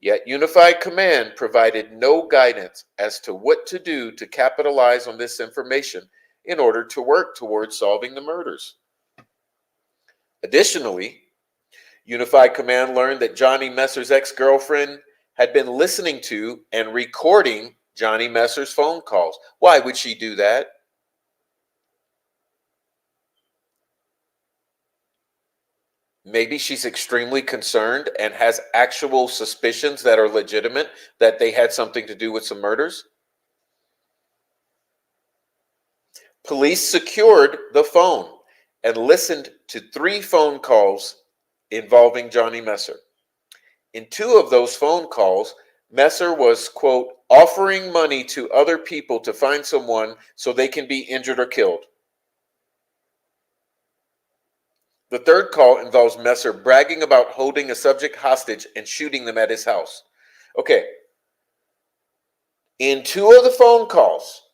Speaker 1: Yet Unified Command provided no guidance as to what to do to capitalize on this information in order to work towards solving the murders. Additionally, Unified Command learned that Johnny Messer's ex-girlfriend had been listening to and recording Johnny Messer's phone calls. Why would she do that? Maybe she's extremely concerned and has actual suspicions that are legitimate that they had something to do with some murders. Police secured the phone and listened to 3 phone calls involving Johnny Messer. In 2 of those phone calls, Messer was, quote, offering money to other people to find someone so they can be injured or killed. The 3rd call involves Messer bragging about holding a subject hostage and shooting them at his house. Okay. In 2 of the phone calls,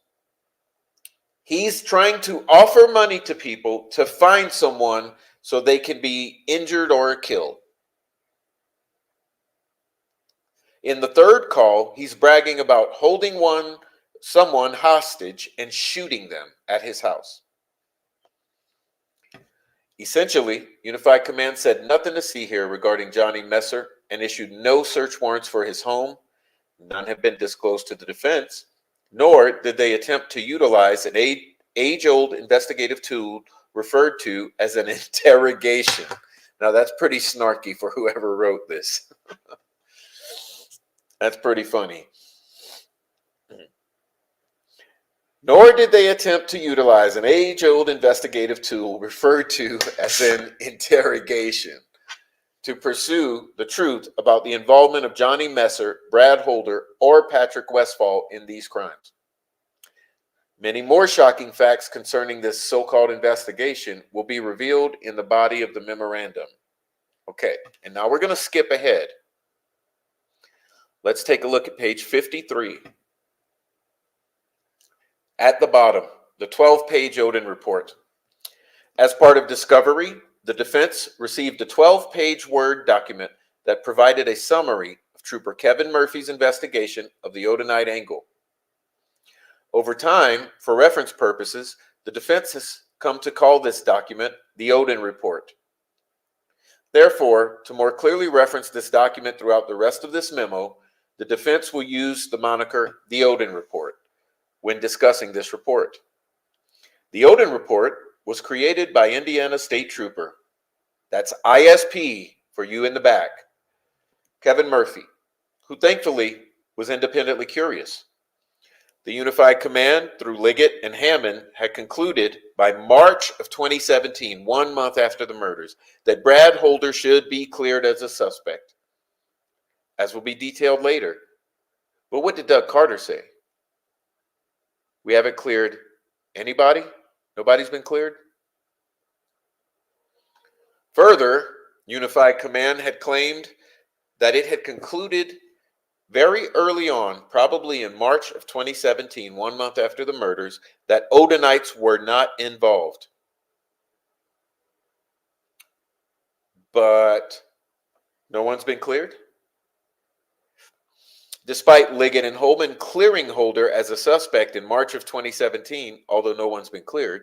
Speaker 1: he's trying to offer money to people to find someone so they can be injured or killed. In the 3rd call, he's bragging about holding someone hostage and shooting them at his house. Essentially, Unified Command said nothing to see here regarding Johnny Messer and issued no search warrants for his home. None have been disclosed to the defense, nor did they attempt to utilize an age-old investigative tool referred to as an interrogation. Now, that's pretty snarky for whoever wrote this. That's pretty funny. Nor did they attempt to utilize an age-old investigative tool referred to as an interrogation to pursue the truth about the involvement of Johnny Messer, Brad Holder, or Patrick Westphal in these crimes. Many more shocking facts concerning this so-called investigation will be revealed in the body of the memorandum. Okay, and now we're going to skip ahead. Let's take a look at page 53. At the bottom, the 12-page Odin report. As part of discovery, the defense received a 12-page Word document that provided a summary of Trooper Kevin Murphy's investigation of the Odinite angle. Over time, for reference purposes, the defense has come to call this document the Odin report. Therefore, to more clearly reference this document throughout the rest of this memo, the defense will use the moniker the Odin report when discussing this report. The Odin report was created by Indiana State Trooper, that's ISP for you in the back, Kevin Murphy, who thankfully was independently curious. The Unified Command, through Liggett and Hammond, had concluded by March of 2017, 1 month after the murders, that Brad Holder should be cleared as a suspect, as will be detailed later. But what did Doug Carter say? We haven't cleared anybody? Nobody's been cleared? Further, Unified Command had claimed that it had concluded very early on, probably in March of 2017, 1 month after the murders, that Odinites were not involved. But no one's been cleared? Despite Liggett and Holman clearing Holder as a suspect in March of 2017, although no one's been cleared,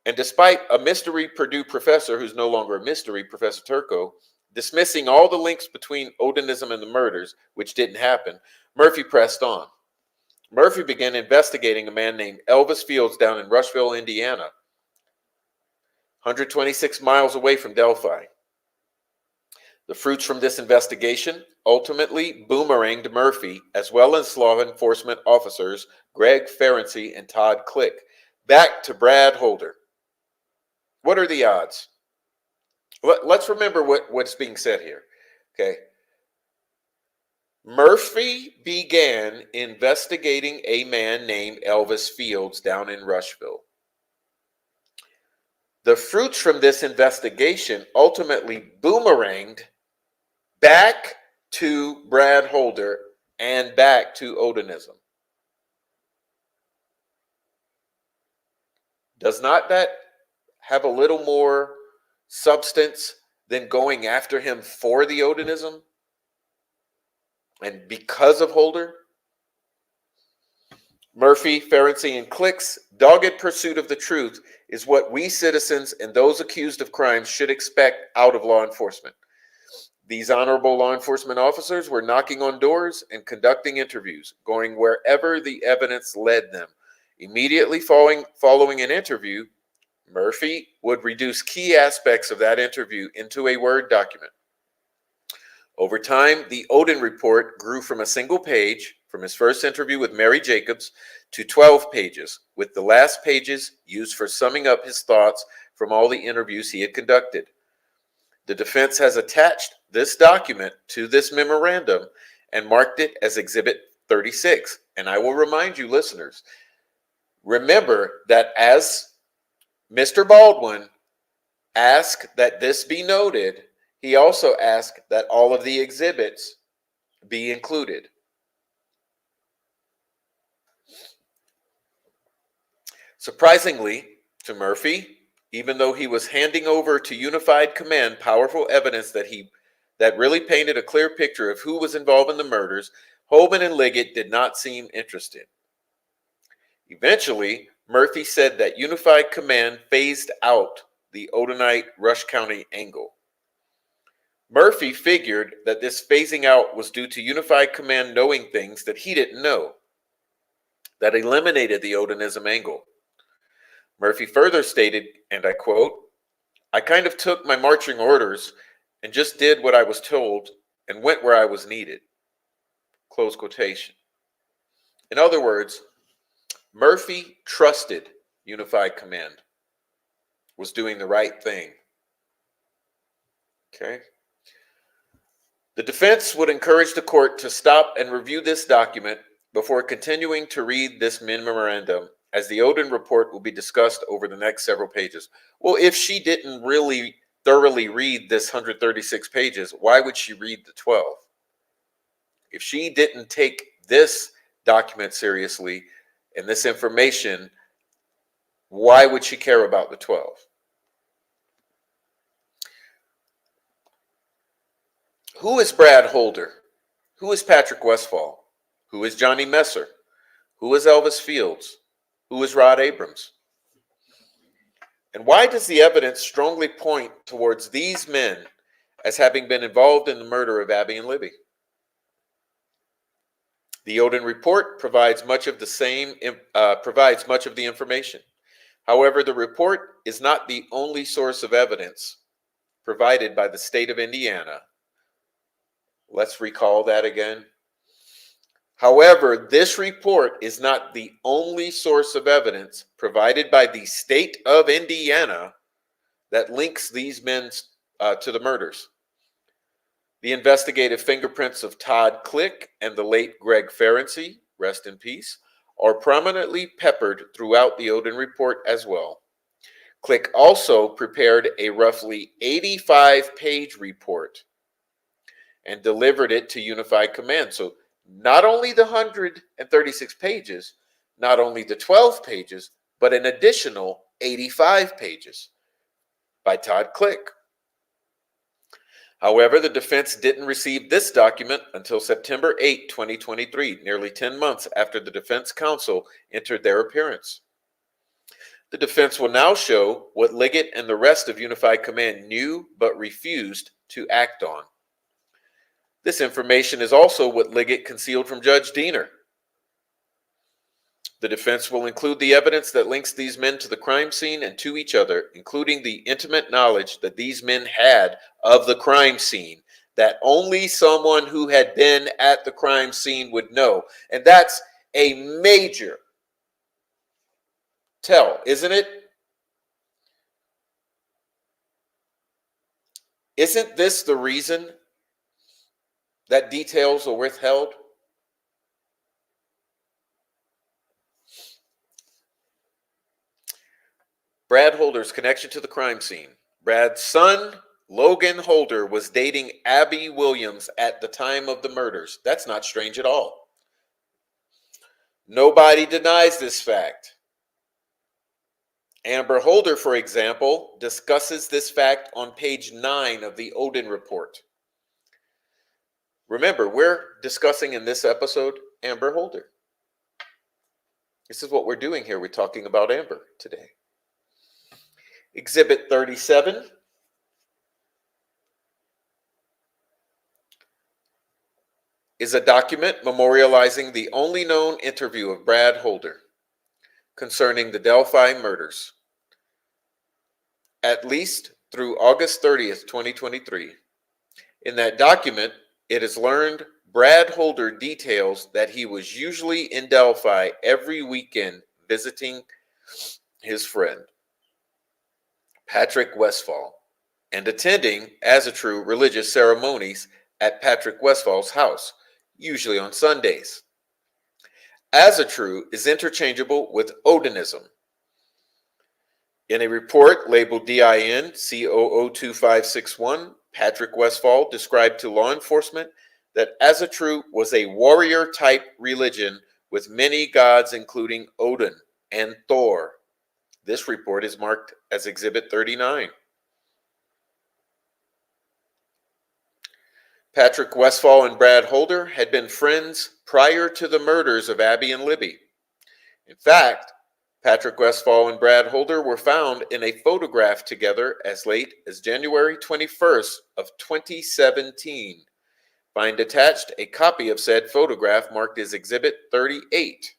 Speaker 1: and despite a mystery Purdue professor, who's no longer a mystery, Professor Turco, dismissing all the links between Odinism and the murders, which didn't happen, Murphy pressed on. Murphy began investigating a man named Elvis Fields down in Rushville, Indiana, 126 miles away from Delphi. The fruits from this investigation ultimately boomeranged Murphy, as well as law enforcement officers Greg Ferenczi and Todd Click, back to Brad Holder. What are the odds? Let's remember what's being said here, okay? Murphy began investigating a man named Elvis Fields down in Rushville. The fruits from this investigation ultimately boomeranged back to Brad Holder and back to Odinism. Does not that have a little more substance than going after him for the Odinism and because of Holder? Murphy, Ferenczi, and Click's dogged pursuit of the truth is what we citizens and those accused of crimes should expect out of law enforcement. These honorable law enforcement officers were knocking on doors and conducting interviews, going wherever the evidence led them. Immediately following an interview, Murphy would reduce key aspects of that interview into a Word document. Over time, the Odin report grew from a single page, from his first interview with Mary Jacobs, to 12 pages, with the last pages used for summing up his thoughts from all the interviews he had conducted. The defense has attached this document to this memorandum and marked it as Exhibit 36. And I will remind you, listeners, remember that as Mr. Baldwin asked that this be noted, he also asked that all of the exhibits be included. Surprisingly to Murphy, even though he was handing over to Unified Command powerful evidence that really painted a clear picture of who was involved in the murders, Holman and Liggett did not seem interested. Eventually, Murphy said that Unified Command phased out the Odinite Rush County angle. Murphy figured that this phasing out was due to Unified Command knowing things that he didn't know, that eliminated the Odinism angle. Murphy further stated, and I quote, "I kind of took my marching orders and just did what I was told and went where I was needed." Close quotation. In other words, Murphy trusted Unified Command, was doing the right thing. Okay. The defense would encourage the court to stop and review this document before continuing to read this memorandum as the Odin report will be discussed over the next several pages. Well, if she didn't really thoroughly read this 136 pages, why would she read the 12? If she didn't take this document seriously and this information, why would she care about the 12? Who is Brad Holder? Who is Patrick Westphal? Who is Johnny Messer? Who is Elvis Fields? Who is Rod Abrams? And why does the evidence strongly point towards these men as having been involved in the murder of Abby and Libby? The Odin report provides much of the information. However, the report is not the only source of evidence provided by the state of Indiana. Let's recall that again. However, this report is not the only source of evidence provided by the state of Indiana that links these men to the murders. The investigative fingerprints of Todd Click and the late Greg Ferenczi, rest in peace, are prominently peppered throughout the Odin report as well. Click also prepared a roughly 85-page report and delivered it to Unified Command. So not only the 136 pages, not only the 12 pages, but an additional 85 pages by Todd Click. However, the defense didn't receive this document until September 8, 2023, nearly 10 months after the defense counsel entered their appearance. The defense will now show what Liggett and the rest of Unified Command knew but refused to act on. This information is also what Liggett concealed from Judge Diener. The defense will include the evidence that links these men to the crime scene and to each other, including the intimate knowledge that these men had of the crime scene that only someone who had been at the crime scene would know. And that's a major tell, isn't it? Isn't this the reason that details are withheld? Brad Holder's connection to the crime scene. Brad's son, Logan Holder, was dating Abby Williams at the time of the murders. That's not strange at all. Nobody denies this fact. Amber Holder, for example, discusses this fact on page 9 of the Odin report. Remember, we're discussing in this episode Amber Holder. This is what we're doing here. We're talking about Amber today. Exhibit 37 is a document memorializing the only known interview of Brad Holder concerning the Delphi murders, at least through August 30th, 2023. In that document, it is learned Brad Holder details that he was usually in Delphi every weekend visiting his friend, Patrick Westphal, and attending, as a true, religious ceremonies at Patrick Westphal's house, usually on Sundays. As a true is interchangeable with Odinism. In a report labeled DIN C002561, Patrick Westphal described to law enforcement that as a true was a warrior-type religion with many gods including Odin and Thor. This report is marked as Exhibit 39. Patrick Westphal and Brad Holder had been friends prior to the murders of Abby and Libby. In fact, Patrick Westphal and Brad Holder were found in a photograph together as late as January 21st of 2017. Find attached a copy of said photograph marked as Exhibit 38.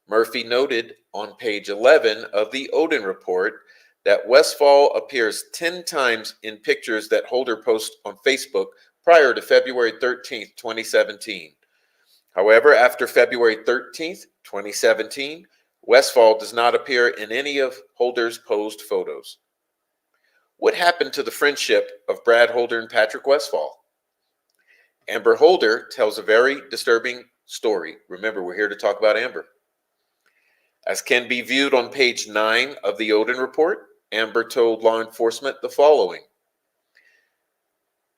Speaker 1: Murphy noted on page 11 of the Odin report that Westphal appears 10 times in pictures that Holder posts on Facebook prior to February 13th, 2017. However, after February 13th, 2017, Westphal does not appear in any of Holder's posed photos. What happened to the friendship of Brad Holder and Patrick Westphal? Amber Holder tells a very disturbing story. Remember, we're here to talk about Amber. As can be viewed on page 9 of the Odin report, Amber told law enforcement the following.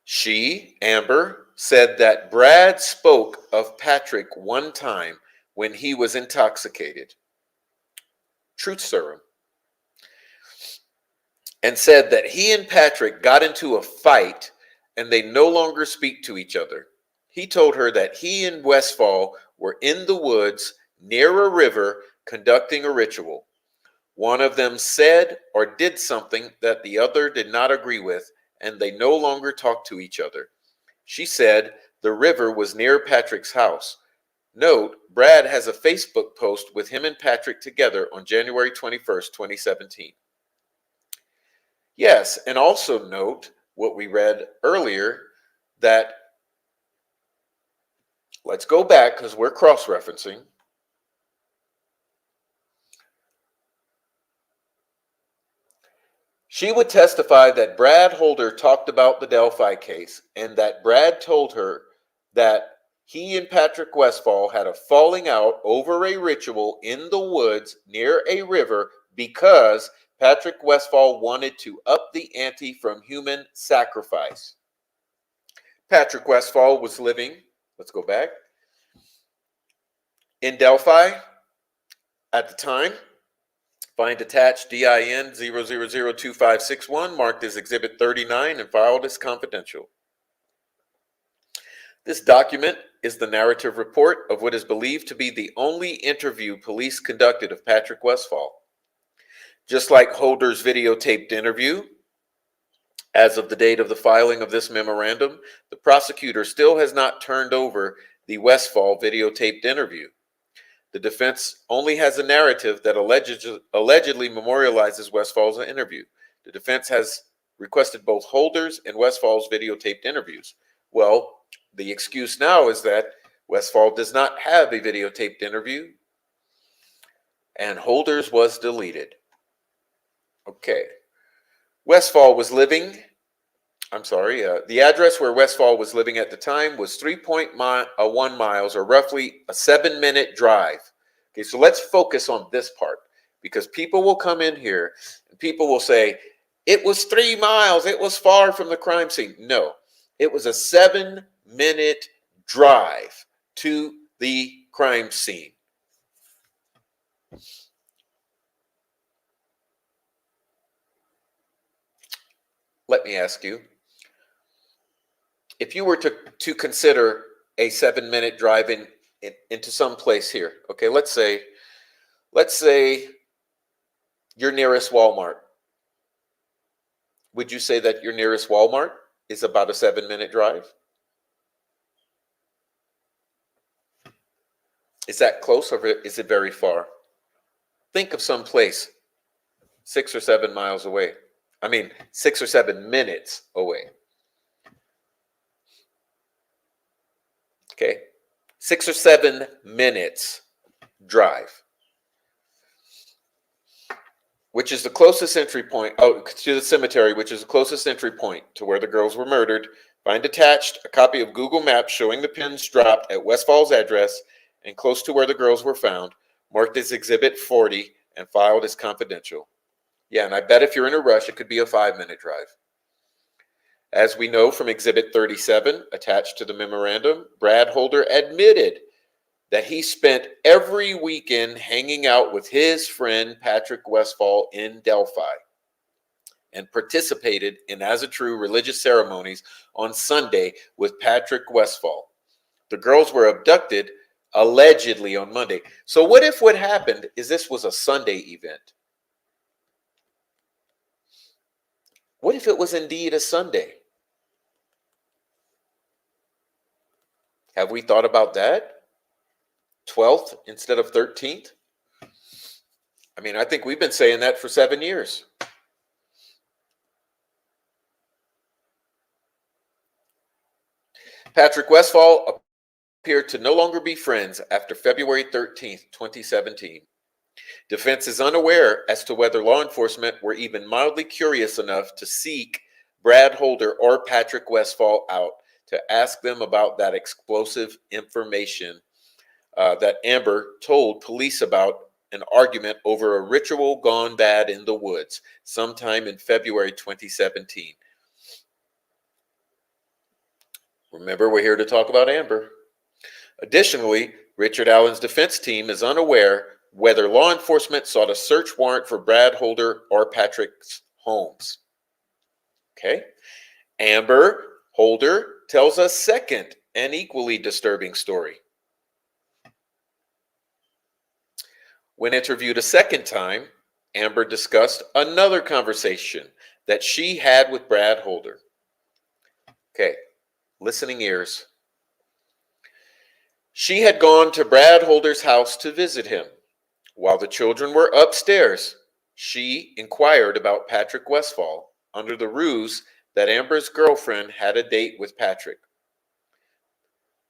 Speaker 1: She, Amber, said that Brad spoke of Patrick one time when he was intoxicated. Truth serum. And said that he and Patrick got into a fight and they no longer speak to each other. He told her that he and Westfall were in the woods near a river conducting a ritual. One of them said or did something that the other did not agree with, and they no longer talked to each other. She said the river was near Patrick's house. Note, Brad has a Facebook post with him and Patrick together on January 21st, 2017. Yes, and also note what we read earlier, that let's go back because we're cross-referencing. She would testify that Brad Holder talked about the Delphi case and that Brad told her that he and Patrick Westfall had a falling out over a ritual in the woods near a river because Patrick Westfall wanted to up the ante from human sacrifice. Patrick Westfall was living, let's go back, in Delphi at the time. Find attached DIN 0002561 marked as Exhibit 39 and filed as confidential. This document is the narrative report of what is believed to be the only interview police conducted of Patrick Westfall. Just like Holder's videotaped interview, as of the date of the filing of this memorandum, the prosecutor still has not turned over the Westfall videotaped interview. The defense only has a narrative that allegedly memorializes Westfall's interview. The defense has requested both Holder's and Westfall's videotaped interviews. Well, the excuse now is that Westfall does not have a videotaped interview and Holder's was deleted. Okay. Westfall was living, the address where Westfall was living at the time was 3.1 miles, or roughly a 7-minute drive. Okay, so let's focus on this part, because people will come in here and people will say, it was 3 miles, it was far from the crime scene. No, it was a 7-minute drive to the crime scene. Let me ask you, if you were to consider a 7-minute drive into some place here, okay, let's say your nearest Walmart. Would you say that your nearest Walmart is about a 7-minute drive? Is that close or is it very far? Think of some place 6 or 7 miles away. 6 or 7 minutes away. Okay, 6 or 7 minutes drive, which is the closest entry point to the cemetery, which is the closest entry point to where the girls were murdered. Find attached a copy of Google Maps showing the pins dropped at Westfall's address and close to where the girls were found, marked as Exhibit 40 and filed as confidential. Yeah, and I bet if you're in a rush, it could be a 5-minute drive. As we know from Exhibit 37, attached to the memorandum, Brad Holder admitted that he spent every weekend hanging out with his friend Patrick Westfall in Delphi and participated in as a true religious ceremonies on Sunday with Patrick Westfall. The girls were abducted allegedly on Monday. So what if what happened is this was a Sunday event? What if it was indeed a Sunday? Have we thought about that? 12th instead of 13th? I think we've been saying that for 7 years. Patrick Westfall appeared to no longer be friends after February 13th, 2017. Defense is unaware as to whether law enforcement were even mildly curious enough to seek Brad Holder or Patrick Westfall out to ask them about that explosive information that Amber told police about an argument over a ritual gone bad in the woods sometime in February 2017. Remember, we're here to talk about Amber. Additionally, Richard Allen's defense team is unaware whether law enforcement sought a search warrant for Brad Holder or Patrick's homes. Okay. Amber Holder tells a second and equally disturbing story. When interviewed a second time, Amber discussed another conversation that she had with Brad Holder. Okay, listening ears. She had gone to Brad Holder's house to visit him. While the children were upstairs, she inquired about Patrick Westfall under the ruse that Amber's girlfriend had a date with Patrick.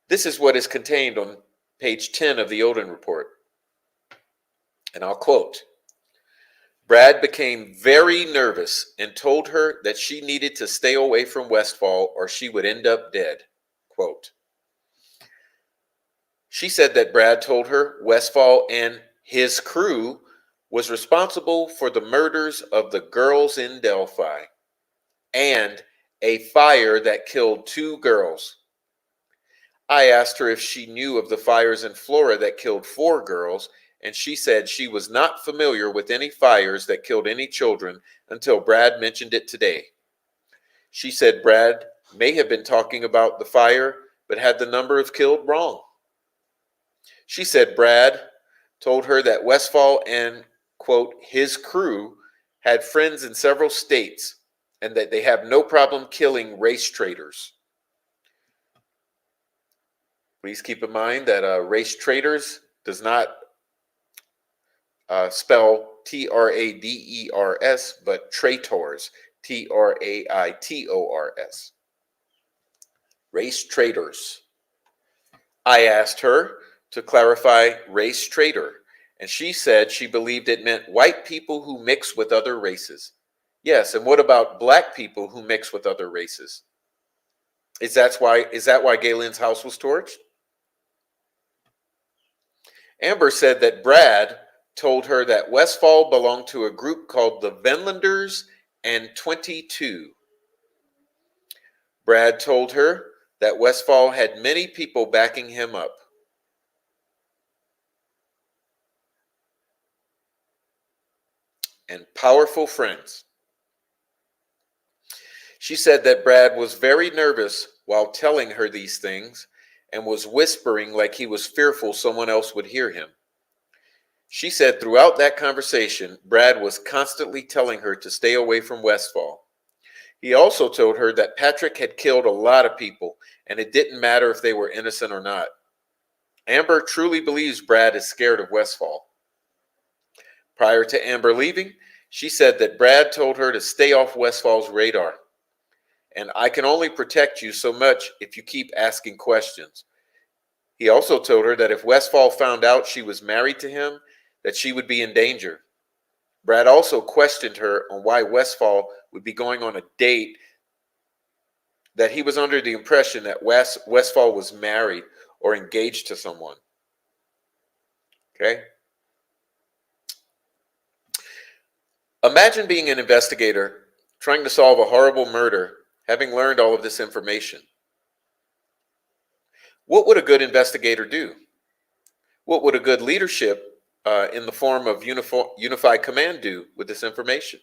Speaker 1: This is what is contained on page 10 of the Odin report. And I'll quote, Brad became very nervous and told her that she needed to stay away from Westfall or she would end up dead. Quote. She said that Brad told her Westfall and his crew was responsible for the murders of the girls in Delphi and a fire that killed 2 girls. I asked her if she knew of the fires in Florida that killed 4 girls, and she said she was not familiar with any fires that killed any children until Brad mentioned it today. She said Brad may have been talking about the fire, but had the number of killed wrong. She said Brad told her that Westfall and, quote, his crew had friends in several states and that they have no problem killing race traitors. Please keep in mind that race traitors does not spell Traders, but traitors, Traitors. Race traitors. I asked her to clarify race traitor, and she said she believed it meant white people who mix with other races. Yes, and what about black people who mix with other races? Is that why Galen's house was torched? Amber said that Brad told her that Westfall belonged to a group called the Venlanders and 22. Brad told her that Westfall had many people backing him up. And powerful friends. She said that Brad was very nervous while telling her these things and was whispering like he was fearful someone else would hear him. She said throughout that conversation, Brad was constantly telling her to stay away from Westfall. He also told her that Patrick had killed a lot of people and it didn't matter if they were innocent or not. Amber truly believes Brad is scared of Westfall. Prior to Amber leaving, she said that Brad told her to stay off Westfall's radar. And I can only protect you so much if you keep asking questions. He also told her that if Westfall found out she was married to him, that she would be in danger. Brad also questioned her on why Westfall would be going on a date, that he was under the impression that Westfall was married or engaged to someone. Okay? Imagine being an investigator trying to solve a horrible murder, having learned all of this information. What would a good investigator do? What would a good leadership in the form of unified command do with this information?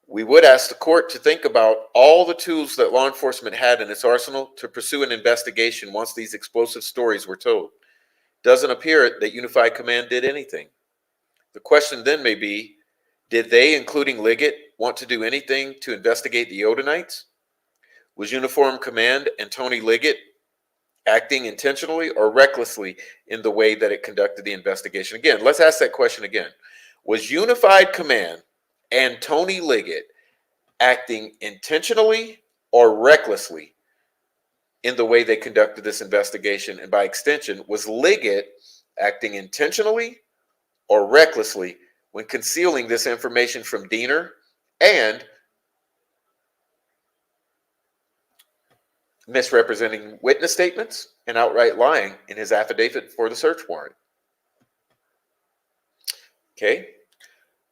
Speaker 1: We would ask the court to think about all the tools that law enforcement had in its arsenal to pursue an investigation once these explosive stories were told. Doesn't appear that unified command did anything. The question then may be, did they, including Liggett, want to do anything to investigate the Odinites? Was Uniform Command and Tony Liggett acting intentionally or recklessly in the way that it conducted the investigation? Again, let's ask that question again. Was Unified Command and Tony Liggett acting intentionally or recklessly in the way they conducted this investigation? And by extension, was Liggett acting intentionally or recklessly when concealing this information from Diener and misrepresenting witness statements and outright lying in his affidavit for the search warrant? Okay.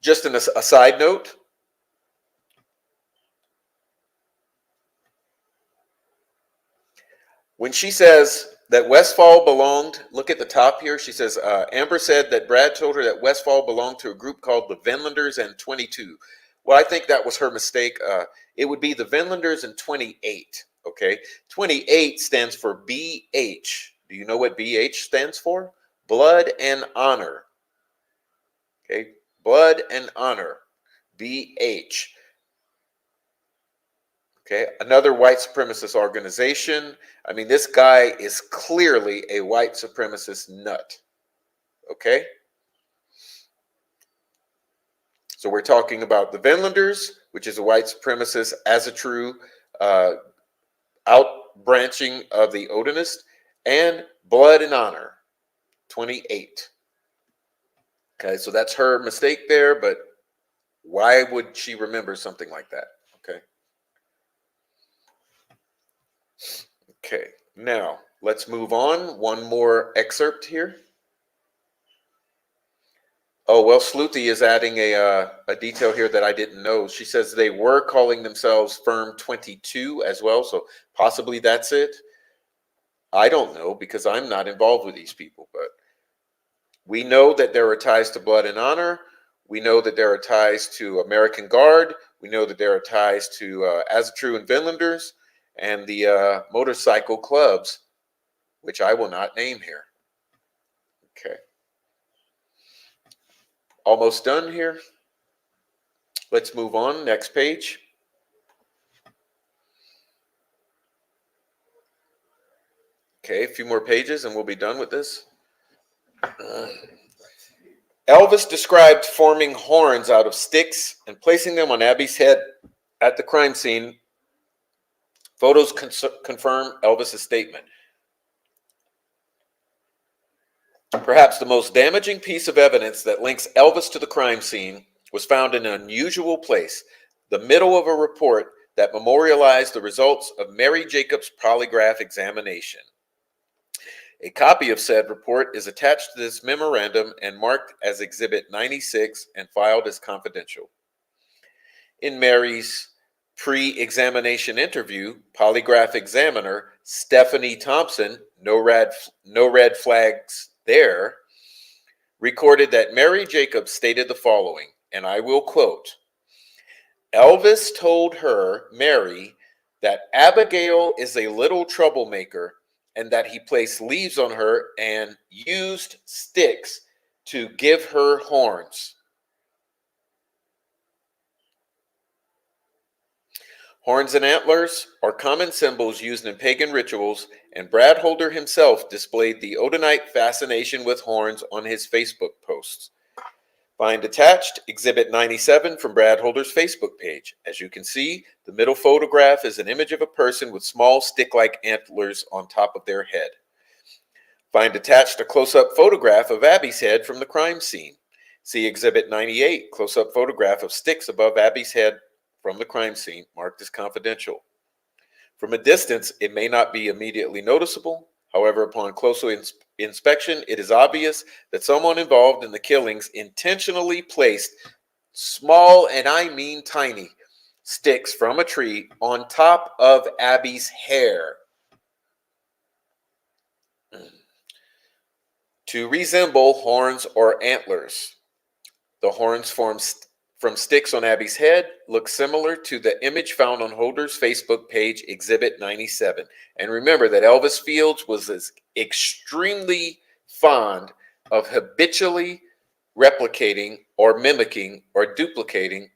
Speaker 1: Just a side note, when she says that Westfall belonged, look at the top here. She says, Amber said that Brad told her that Westfall belonged to a group called the Vinlanders and 22. Well, I think that was her mistake. It would be the Vinlanders and 28. Okay. 28 stands for BH. Do you know what BH stands for? Blood and honor. Okay. Blood and honor. BH. Okay, another white supremacist organization. I mean, this guy is clearly a white supremacist nut. Okay, so we're talking about the Vinlanders, which is a white supremacist, as a true out branching of the Odinist, and Blood and Honor, 28. Okay, so that's her mistake there, but why would she remember something like that? Okay. Okay, now let's move on. One more excerpt here. Oh, well, Sleuthie is adding a detail here that I didn't know. She says they were calling themselves Firm 22 as well, so possibly that's it. I don't know because I'm not involved with these people, but we know that there are ties to Blood and Honor. We know that there are ties to American Guard. We know that there are ties to Asatru and Vinlanders and the motorcycle clubs, which I will not name here. Okay. Almost done here. Let's move on. Next page. Okay, a few more pages and we'll be done with this. Elvis described forming horns out of sticks and placing them on Abby's head at the crime scene. Photos confirm Elvis's statement. Perhaps the most damaging piece of evidence that links Elvis to the crime scene was found in an unusual place, the middle of a report that memorialized the results of Mary Jacobs' polygraph examination. A copy of said report is attached to this memorandum and marked as Exhibit 96 and filed as confidential. In Mary's pre-examination interview, polygraph examiner Stephanie Thompson, no red flags there, recorded that Mary Jacobs stated the following, and I will quote, Elvis told her, Mary, that Abigail is a little troublemaker and that he placed leaves on her and used sticks to give her horns. Horns and antlers are common symbols used in pagan rituals, and Brad Holder himself displayed the Odinite fascination with horns on his Facebook posts. Find attached Exhibit 97 from Brad Holder's Facebook page. As you can see, the middle photograph is an image of a person with small stick-like antlers on top of their head. Find attached a close-up photograph of Abby's head from the crime scene. See Exhibit 98, close-up photograph of sticks above Abby's head from the crime scene, marked as confidential. From a distance, it may not be immediately noticeable. However, upon closer inspection, it is obvious that someone involved in the killings intentionally placed small, and I mean tiny, sticks from a tree on top of Abby's hair to resemble horns or antlers. The horns from sticks on Abby's head look similar to the image found on Holder's Facebook page, Exhibit 97. And remember that Elvis Fields was extremely fond of habitually replicating or mimicking or duplicating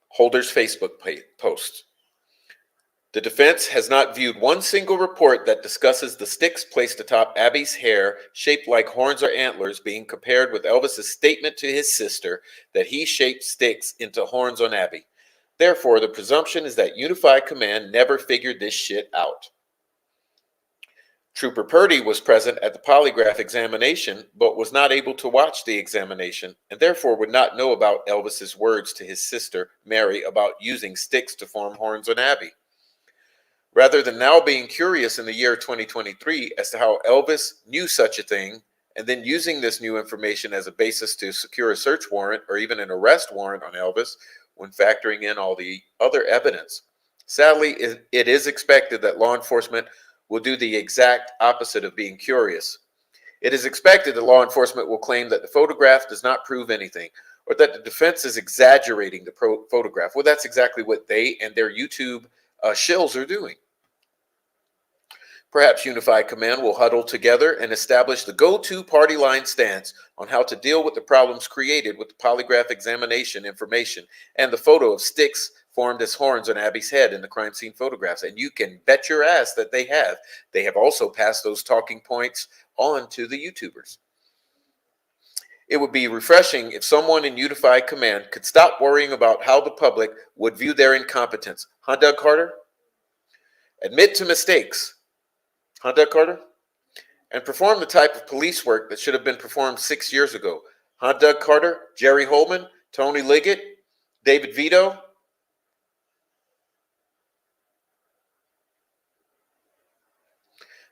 Speaker 1: Holder's Facebook posts. The defense has not viewed one single report that discusses the sticks placed atop Abby's hair shaped like horns or antlers being compared with Elvis's statement to his sister that he shaped sticks into horns on Abby. Therefore, the presumption is that Unified Command never figured this shit out. Trooper Purdy was present at the polygraph examination, but was not able to watch the examination, and therefore would not know about Elvis's words to his sister, Mary, about using sticks to form horns on Abby. Rather than now being curious in the year 2023 as to how Elvis knew such a thing and then using this new information as a basis to secure a search warrant or even an arrest warrant on Elvis when factoring in all the other evidence. Sadly, it is expected that law enforcement will do the exact opposite of being curious. It is expected that law enforcement will claim that the photograph does not prove anything, or that the defense is exaggerating the photograph. Well, that's exactly what they and their YouTube shills are doing. Perhaps Unified Command will huddle together and establish the go-to party line stance on how to deal with the problems created with the polygraph examination information and the photo of sticks formed as horns on Abby's head in the crime scene photographs. And you can bet your ass that they have. They have also passed those talking points on to the YouTubers. It would be refreshing if someone in Unified Command could stop worrying about how the public would view their incompetence. Huh, Doug Carter? Admit to mistakes. Huh, Doug Carter? And perform the type of police work that should have been performed 6 years ago. Huh, Doug Carter? Jerry Holman? Tony Liggett? David Vito?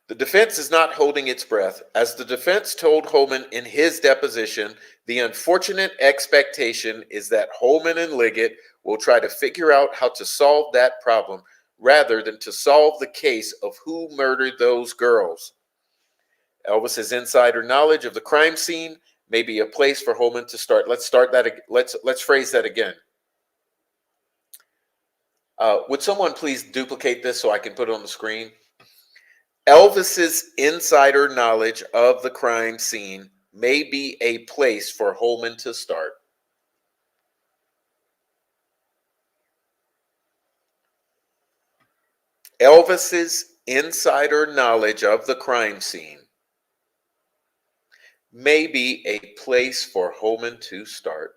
Speaker 1: The defense is not holding its breath. As the defense told Holman in his deposition, the unfortunate expectation is that Holman and Liggett will try to figure out how to solve that problem rather than to solve the case of who murdered those girls. Elvis's insider knowledge of the crime scene may be a place for Holman to start. Let's phrase that again. Would someone please duplicate this so I can put it on the screen? Elvis's insider knowledge of the crime scene may be a place for Holman to start. Elvis's insider knowledge of the crime scene may be a place for Holman to start.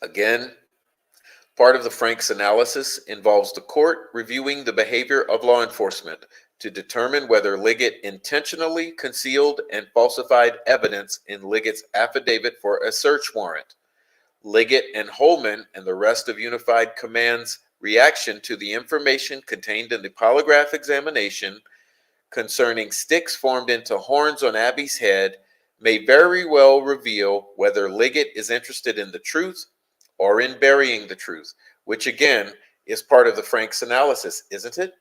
Speaker 1: Again, part of the Frank's analysis involves the court reviewing the behavior of law enforcement to determine whether Liggett intentionally concealed and falsified evidence in Liggett's affidavit for a search warrant. Liggett and Holman and the rest of Unified Command's reaction to the information contained in the polygraph examination concerning sticks formed into horns on Abby's head may very well reveal whether Liggett is interested in the truth or in burying the truth, which again is part of the Frank's analysis, isn't it?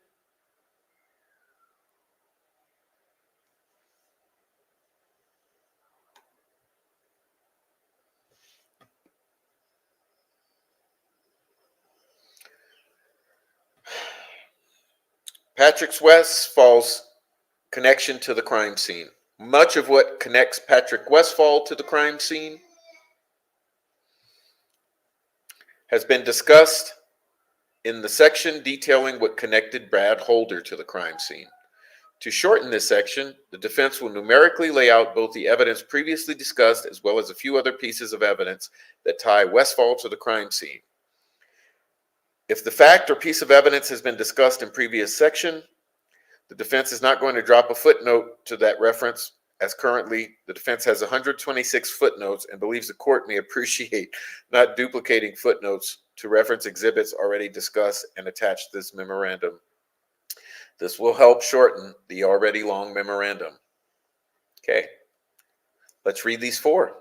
Speaker 1: Patrick Westfall's connection to the crime scene. Much of what connects Patrick Westfall to the crime scene has been discussed in the section detailing what connected Brad Holder to the crime scene. To shorten this section, the defense will numerically lay out both the evidence previously discussed as well as a few other pieces of evidence that tie Westfall to the crime scene. If the fact or piece of evidence has been discussed in previous section, the defense is not going to drop a footnote to that reference, as currently the defense has 126 footnotes and believes the court may appreciate not duplicating footnotes to reference exhibits already discussed and attached to this memorandum. This will help shorten the already long memorandum. Okay, let's read these four.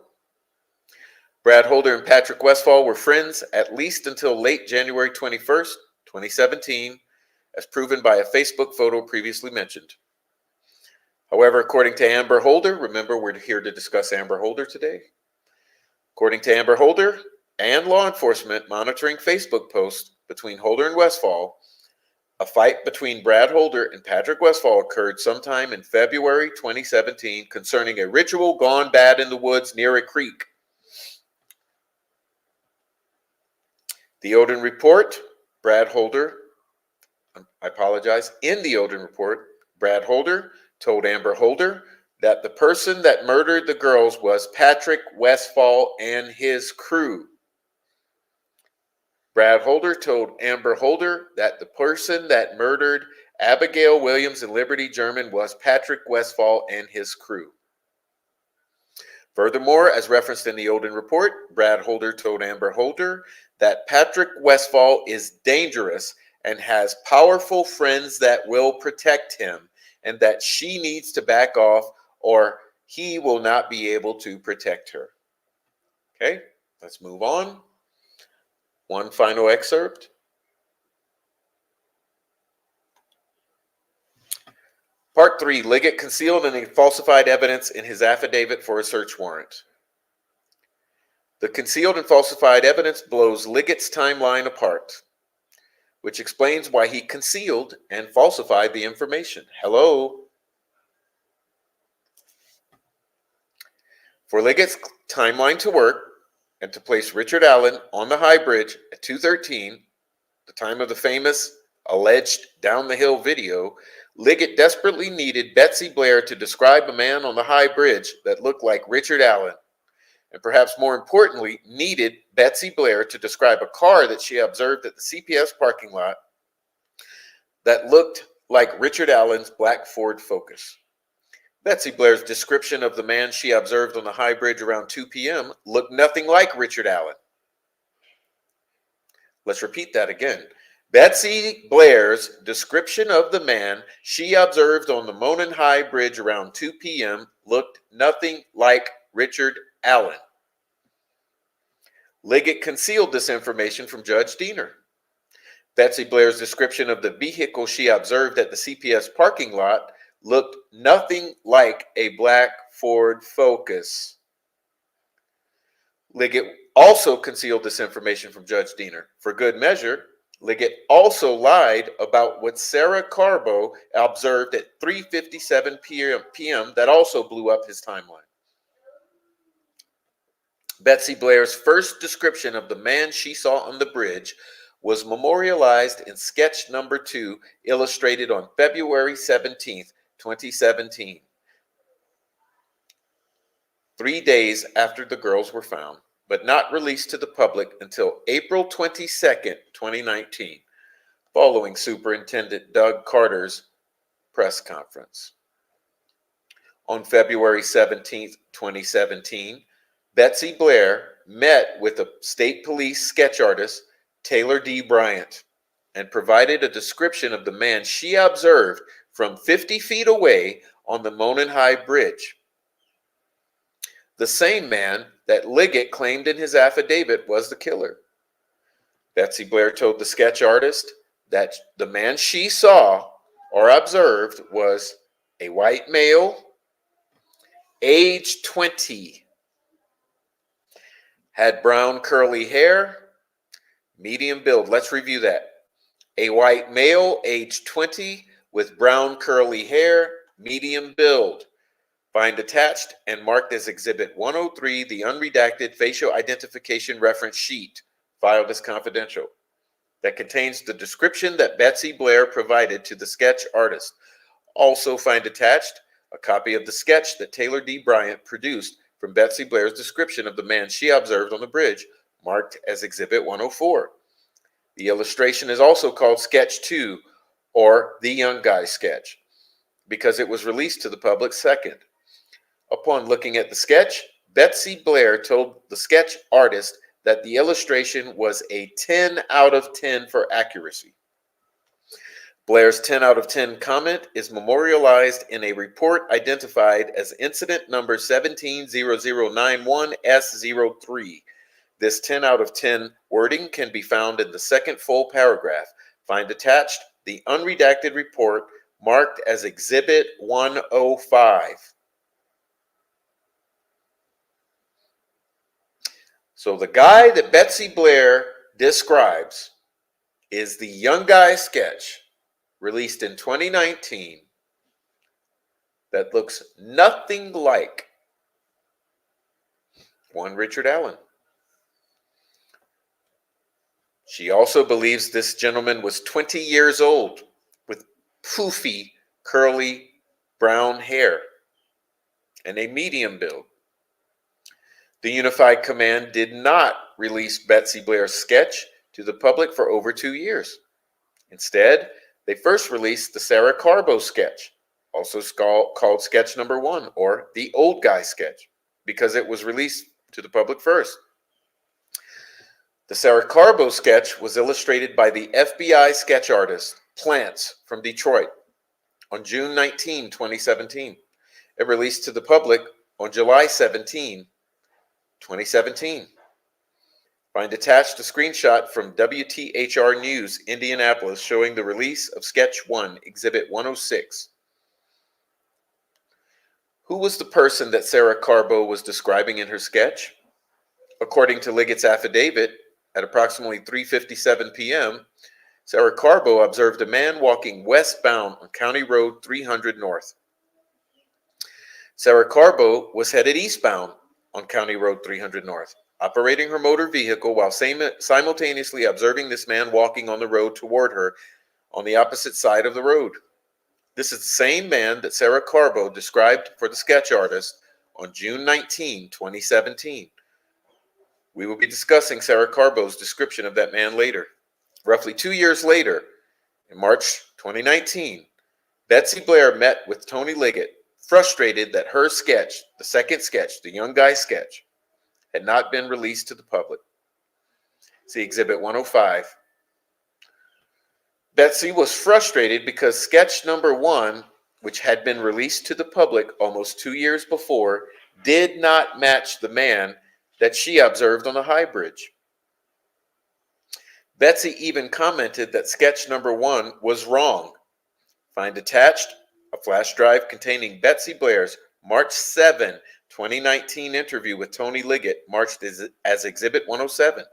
Speaker 1: Brad Holder and Patrick Westfall were friends at least until late January 21st, 2017, as proven by a Facebook photo previously mentioned. However, according to Amber Holder, remember we're here to discuss Amber Holder today. According to Amber Holder and law enforcement monitoring Facebook posts between Holder and Westfall, a fight between Brad Holder and Patrick Westfall occurred sometime in February 2017 concerning a ritual gone bad in the woods near a creek. The Odin report, in the Odin report, Brad Holder told Amber Holder that the person that murdered the girls was Patrick Westfall and his crew. Brad Holder told Amber Holder that the person that murdered Abigail Williams and Liberty German was Patrick Westfall and his crew. Furthermore, as referenced in the Odin report, Brad Holder told Amber Holder that Patrick Westphal is dangerous and has powerful friends that will protect him, and that she needs to back off or he will not be able to protect her. Okay, let's move on. One final excerpt. Part 3, Liggett concealed and falsified evidence in his affidavit for a search warrant. The concealed and falsified evidence blows Liggett's timeline apart, which explains why he concealed and falsified the information. Hello? For Liggett's timeline to work and to place Richard Allen on the High Bridge at 2:13, the time of the famous alleged down the hill video, Liggett desperately needed Betsy Blair to describe a man on the High Bridge that looked like Richard Allen, and perhaps more importantly, needed Betsy Blair to describe a car that she observed at the CPS parking lot that looked like Richard Allen's black Ford Focus. Betsy Blair's description of the man she observed on the High Bridge around 2 p.m. looked nothing like Richard Allen. Let's repeat that again. Betsy Blair's description of the man she observed on the Monon High Bridge around 2 p.m. looked nothing like Richard Allen. Liggett concealed this information from Judge Diener. Betsy Blair's description of the vehicle she observed at the CPS parking lot looked nothing like a black Ford Focus. Liggett also concealed this information from Judge Diener. For good measure, Liggett also lied about what Sarah Carbo observed at 3:57 p.m. that also blew up his timeline. Betsy Blair's first description of the man she saw on the bridge was memorialized in sketch number 2, illustrated on February 17th, 2017, 3 days after the girls were found, but not released to the public until April 22nd, 2019, following Superintendent Doug Carter's press conference. On February 17th, 2017, Betsy Blair met with the state police sketch artist Taylor D. Bryant and provided a description of the man she observed from 50 feet away on the Monon High Bridge. The same man that Liggett claimed in his affidavit was the killer. Betsy Blair told the sketch artist that the man she saw or observed was a white male, age 20, had brown curly hair, medium build. Let's review that. A white male, age 20, with brown curly hair, medium build. Find attached and marked as Exhibit 103 the unredacted facial identification reference sheet, filed as confidential, that contains the description that Betsy Blair provided to the sketch artist. Also find attached a copy of the sketch that Taylor D. Bryant produced from Betsy Blair's description of the man she observed on the bridge, marked as Exhibit 104. The illustration is also called Sketch 2, or the Young Guy sketch, because it was released to the public second. Upon looking at the sketch, Betsy Blair told the sketch artist that the illustration was a 10 out of 10 for accuracy. Blair's 10 out of 10 comment is memorialized in a report identified as incident number 170091S03. This 10 out of 10 wording can be found in the second full paragraph. Find attached the unredacted report marked as Exhibit 105. So the guy that Betsy Blair describes is the Young Guy sketch, released in 2019, that looks nothing like one Richard Allen. She also believes this gentleman was 20 years old with poofy, curly, brown hair and a medium build. The Unified Command did not release Betsy Blair's sketch to the public for over 2 years. Instead, they first released the Sarah Carbo sketch, also called Sketch Number 1, or the Old Guy sketch, because it was released to the public first. The Sarah Carbo sketch was illustrated by the FBI sketch artist Plants from Detroit on June 19, 2017. It released to the public on July 17, 2017. Find attached a screenshot from WTHR News, Indianapolis, showing the release of Sketch 1, Exhibit 106. Who was the person that Sarah Carbo was describing in her sketch? According to Liggett's affidavit, at approximately 3:57 p.m., Sarah Carbo observed a man walking westbound on County Road 300 North. Sarah Carbo was headed eastbound on County Road 300 North, operating her motor vehicle while simultaneously observing this man walking on the road toward her on the opposite side of the road. This is the same man that Sarah Carbo described for the sketch artist on June 19, 2017. We will be discussing Sarah Carbo's description of that man later. Roughly 2 years later, in March 2019, Betsy Blair met with Tony Liggett, frustrated that her sketch, the second sketch, the young guy sketch, had not been released to the public. See Exhibit 105. Betsy was frustrated because sketch number 1, which had been released to the public almost 2 years before, did not match the man that she observed on the high bridge. Betsy even commented that sketch number 1 was wrong. Find attached a flash drive containing Betsy Blair's March 7, 2019 interview with Tony Liggett, marked as Exhibit 107.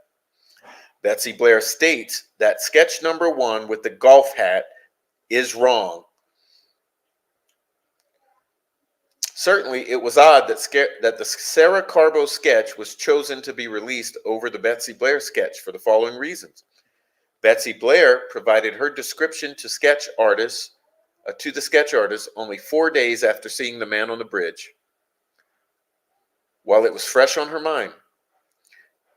Speaker 1: Betsy Blair states that sketch number 1 with the golf hat is wrong. Certainly, it was odd that the Sarah Carbo sketch was chosen to be released over the Betsy Blair sketch for the following reasons. Betsy Blair provided her description to the sketch artist only 4 days after seeing the man on the bridge, while it was fresh on her mind.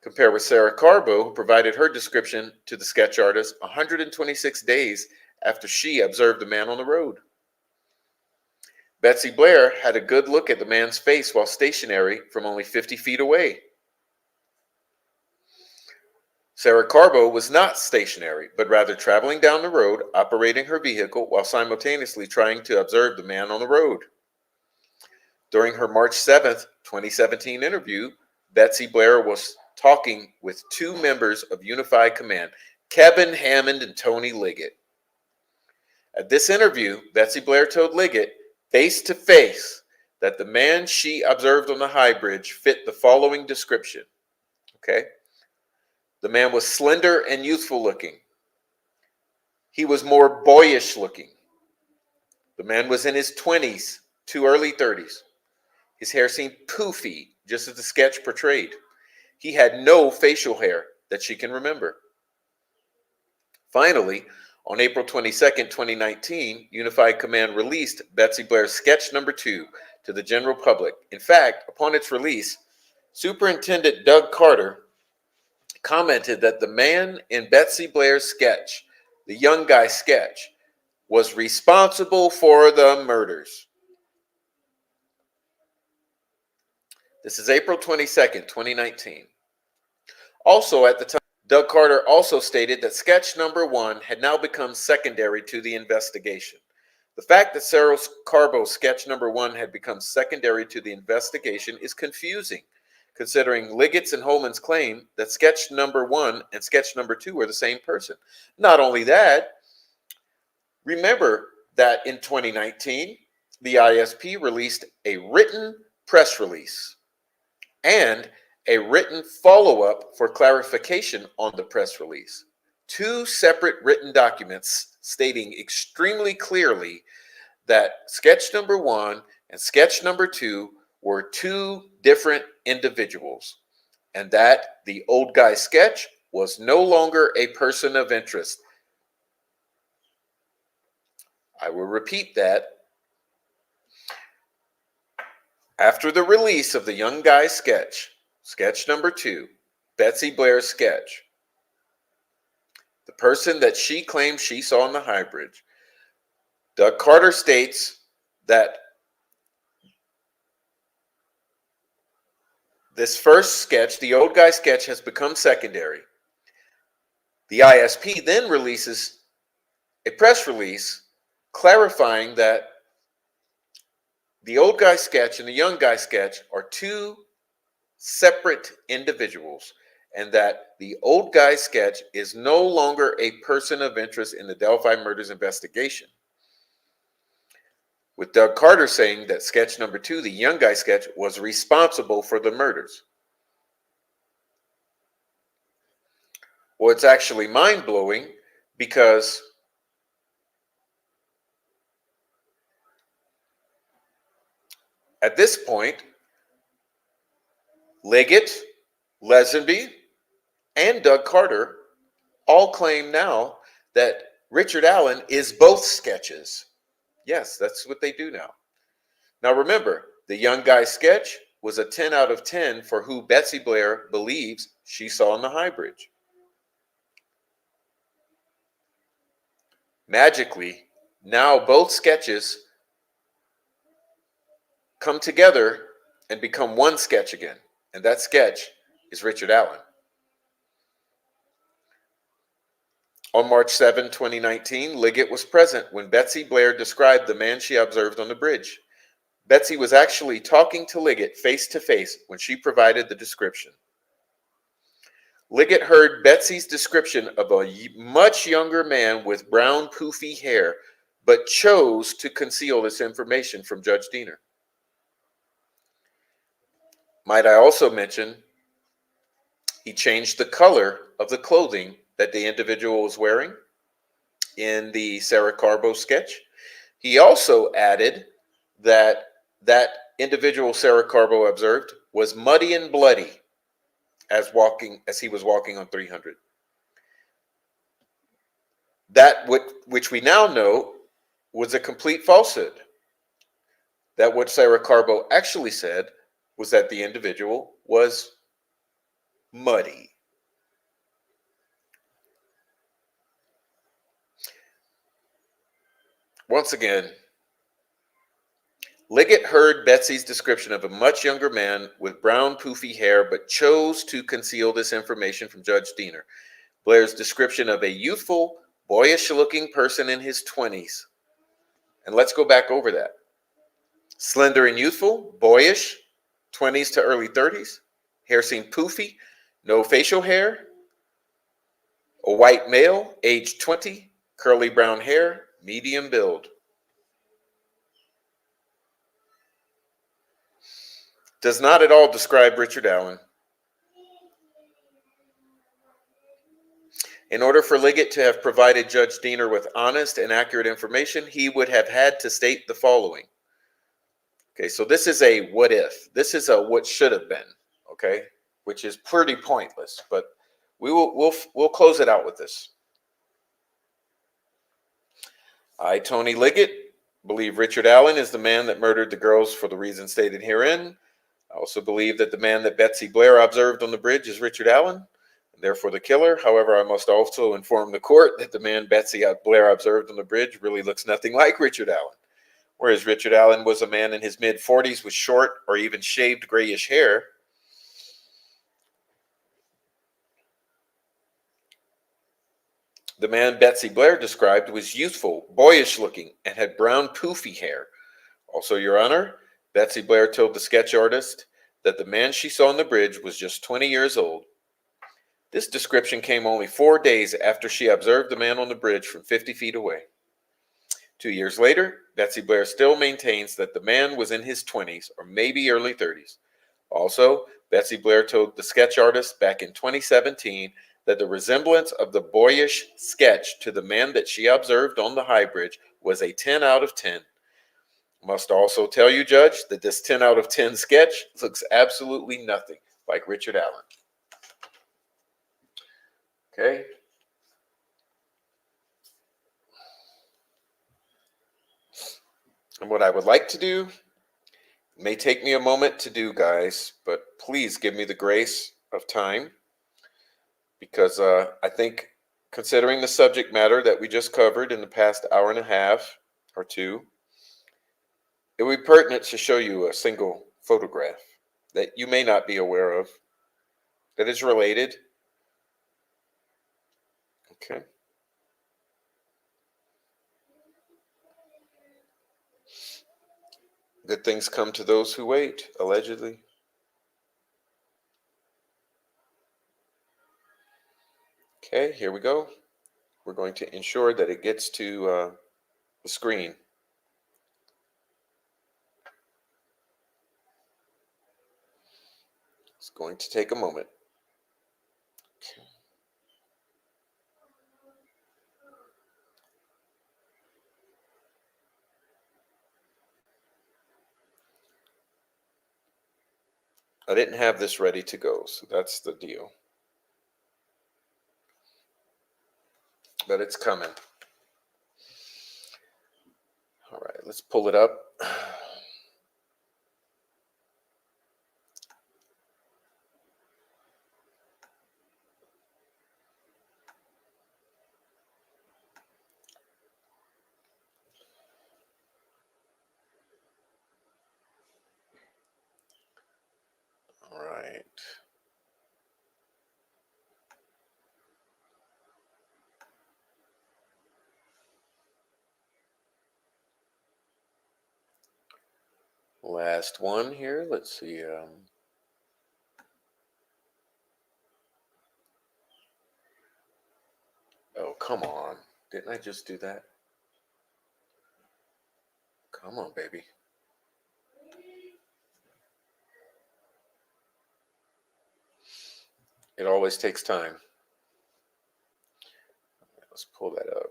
Speaker 1: Compare with Sarah Carbo, who provided her description to the sketch artist 126 days after she observed the man on the road. Betsy Blair had a good look at the man's face while stationary from only 50 feet away. Sarah Carbo was not stationary, but rather traveling down the road, operating her vehicle while simultaneously trying to observe the man on the road. During her March 7, 2017 interview, Betsy Blair was talking with 2 members of Unified Command, Kevin Hammond and Tony Liggett. At this interview, Betsy Blair told Liggett face to face that the man she observed on the high bridge fit the following description. Okay? The man was slender and youthful looking. He was more boyish looking. The man was in his 20s to early 30s. His hair seemed poofy, just as the sketch portrayed. He had no facial hair that she can remember. Finally, on April 22, 2019, Unified Command released Betsy Blair's sketch number 2 to the general public. In fact, upon its release, Superintendent Doug Carter commented that the man in Betsy Blair's sketch, the young guy sketch, was responsible for the murders. This is April 22nd, 2019. Also at the time, Doug Carter also stated that sketch number 1 had now become secondary to the investigation. The fact that Sarah Carbo's sketch number 1 had become secondary to the investigation is confusing, considering Liggett's and Holman's claim that sketch number 1 and sketch number 2 are the same person. Not only that, remember that in 2019, the ISP released a written press release and a written follow-up for clarification on the press release. 2 separate written documents stating extremely clearly that sketch number 1 and sketch number 2 were 2 different individuals, and that the old guy sketch was no longer a person of interest. I will repeat that. After the release of the young guy sketch, sketch number 2, Betsy Blair's sketch, the person that she claims she saw on the high bridge, Doug Carter states that this first sketch, the old guy sketch, has become secondary. The ISP then releases a press release clarifying that the old guy sketch and the young guy sketch are two separate individuals, and that the old guy sketch is no longer a person of interest in the Delphi murders investigation. With Doug Carter saying that sketch number 2, the young guy sketch, was responsible for the murders. Well, it's actually mind-blowing because at this point, Liggett, Lesenby, and Doug Carter all claim now that Richard Allen is both sketches. Yes, that's what they do now. Now remember, the young guy sketch was a 10 out of 10 for who Betsy Blair believes she saw in the High Bridge. Magically, now both sketches come together and become one sketch again, and that sketch is Richard Allen. On March 7, 2019, Liggett was present when Betsy Blair described the man she observed on the bridge. Betsy was actually talking to Liggett face to face when she provided the description. Liggett heard Betsy's description of a much younger man with brown, poofy hair, but chose to conceal this information from Judge Diener. Might I also mention, he changed the color of the clothing that the individual was wearing in the Sarah Carbo sketch. He also added that individual Sarah Carbo observed was muddy and bloody as he was walking on 300. That which we now know was a complete falsehood. That what Sarah Carbo actually said was that the individual was muddy. Once again, Liggett heard Betsy's description of a much younger man with brown, poofy hair, but chose to conceal this information from Judge Diener. Blair's description of a youthful, boyish-looking person in his 20s. And let's go back over that. Slender and youthful, boyish, 20s to early 30s. Hair seemed poofy, no facial hair. A white male, age 20, curly brown hair, medium build. Does not at all describe Richard Allen. In order for Liggett to have provided Judge Diener with honest and accurate information, he would have had to state the following. Okay, so this is a what if. This is a what should have been, okay, which is pretty pointless, but we'll close it out with this. I, Tony Liggett, believe Richard Allen is the man that murdered the girls for the reasons stated herein. I also believe that the man that Betsy Blair observed on the bridge is Richard Allen, and therefore the killer. However, I must also inform the court that the man Betsy Blair observed on the bridge really looks nothing like Richard Allen. Whereas Richard Allen was a man in his mid-40s with short or even shaved grayish hair. The man Betsy Blair described was youthful, boyish-looking, and had brown, poofy hair. Also, Your Honor, Betsy Blair told the sketch artist that the man she saw on the bridge was just 20 years old. This description came only 4 days after she observed the man on the bridge from 50 feet away. 2 years later, Betsy Blair still maintains that the man was in his 20s or maybe early 30s. Also, Betsy Blair told the sketch artist back in 2017 that the resemblance of the boyish sketch to the man that she observed on the High Bridge was a 10 out of 10. Must also tell you, Judge, that this 10 out of 10 sketch looks absolutely nothing like Richard Allen. Okay. And what I would like to do, it may take me a moment to do, guys, but please give me the grace of time, because I think considering the subject matter that we just covered in the past hour and a half or two, it would be pertinent to show you a single photograph that you may not be aware of that is related. Okay. Good things come to those who wait, allegedly. Okay, here we go. We're going to ensure that it gets to the screen. It's going to take a moment. Okay. I didn't have this ready to go, so that's the deal. But it's coming. All right, let's pull it up. All right. Last one here. Let's see. Oh, come on. Didn't I just do that? Come on, baby. It always takes time. Let's pull that up.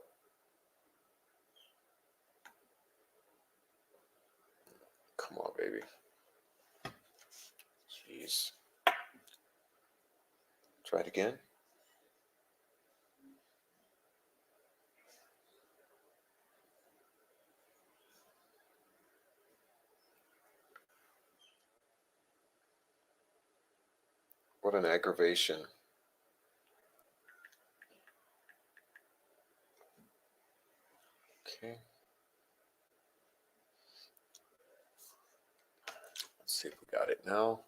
Speaker 1: Come on, baby. Jeez. Try it again. What an aggravation. Okay. Let's see if we got it now.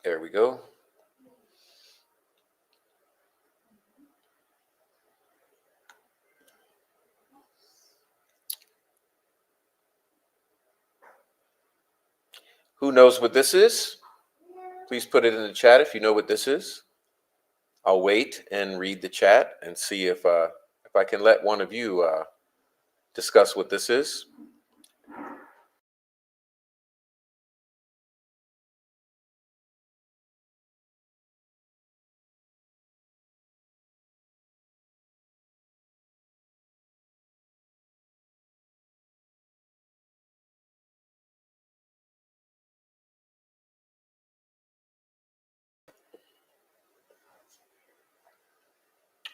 Speaker 1: There we go. Who knows what this is? Please put it in the chat if you know what this is. I'll wait and read the chat and see if I can let one of you discuss what this is.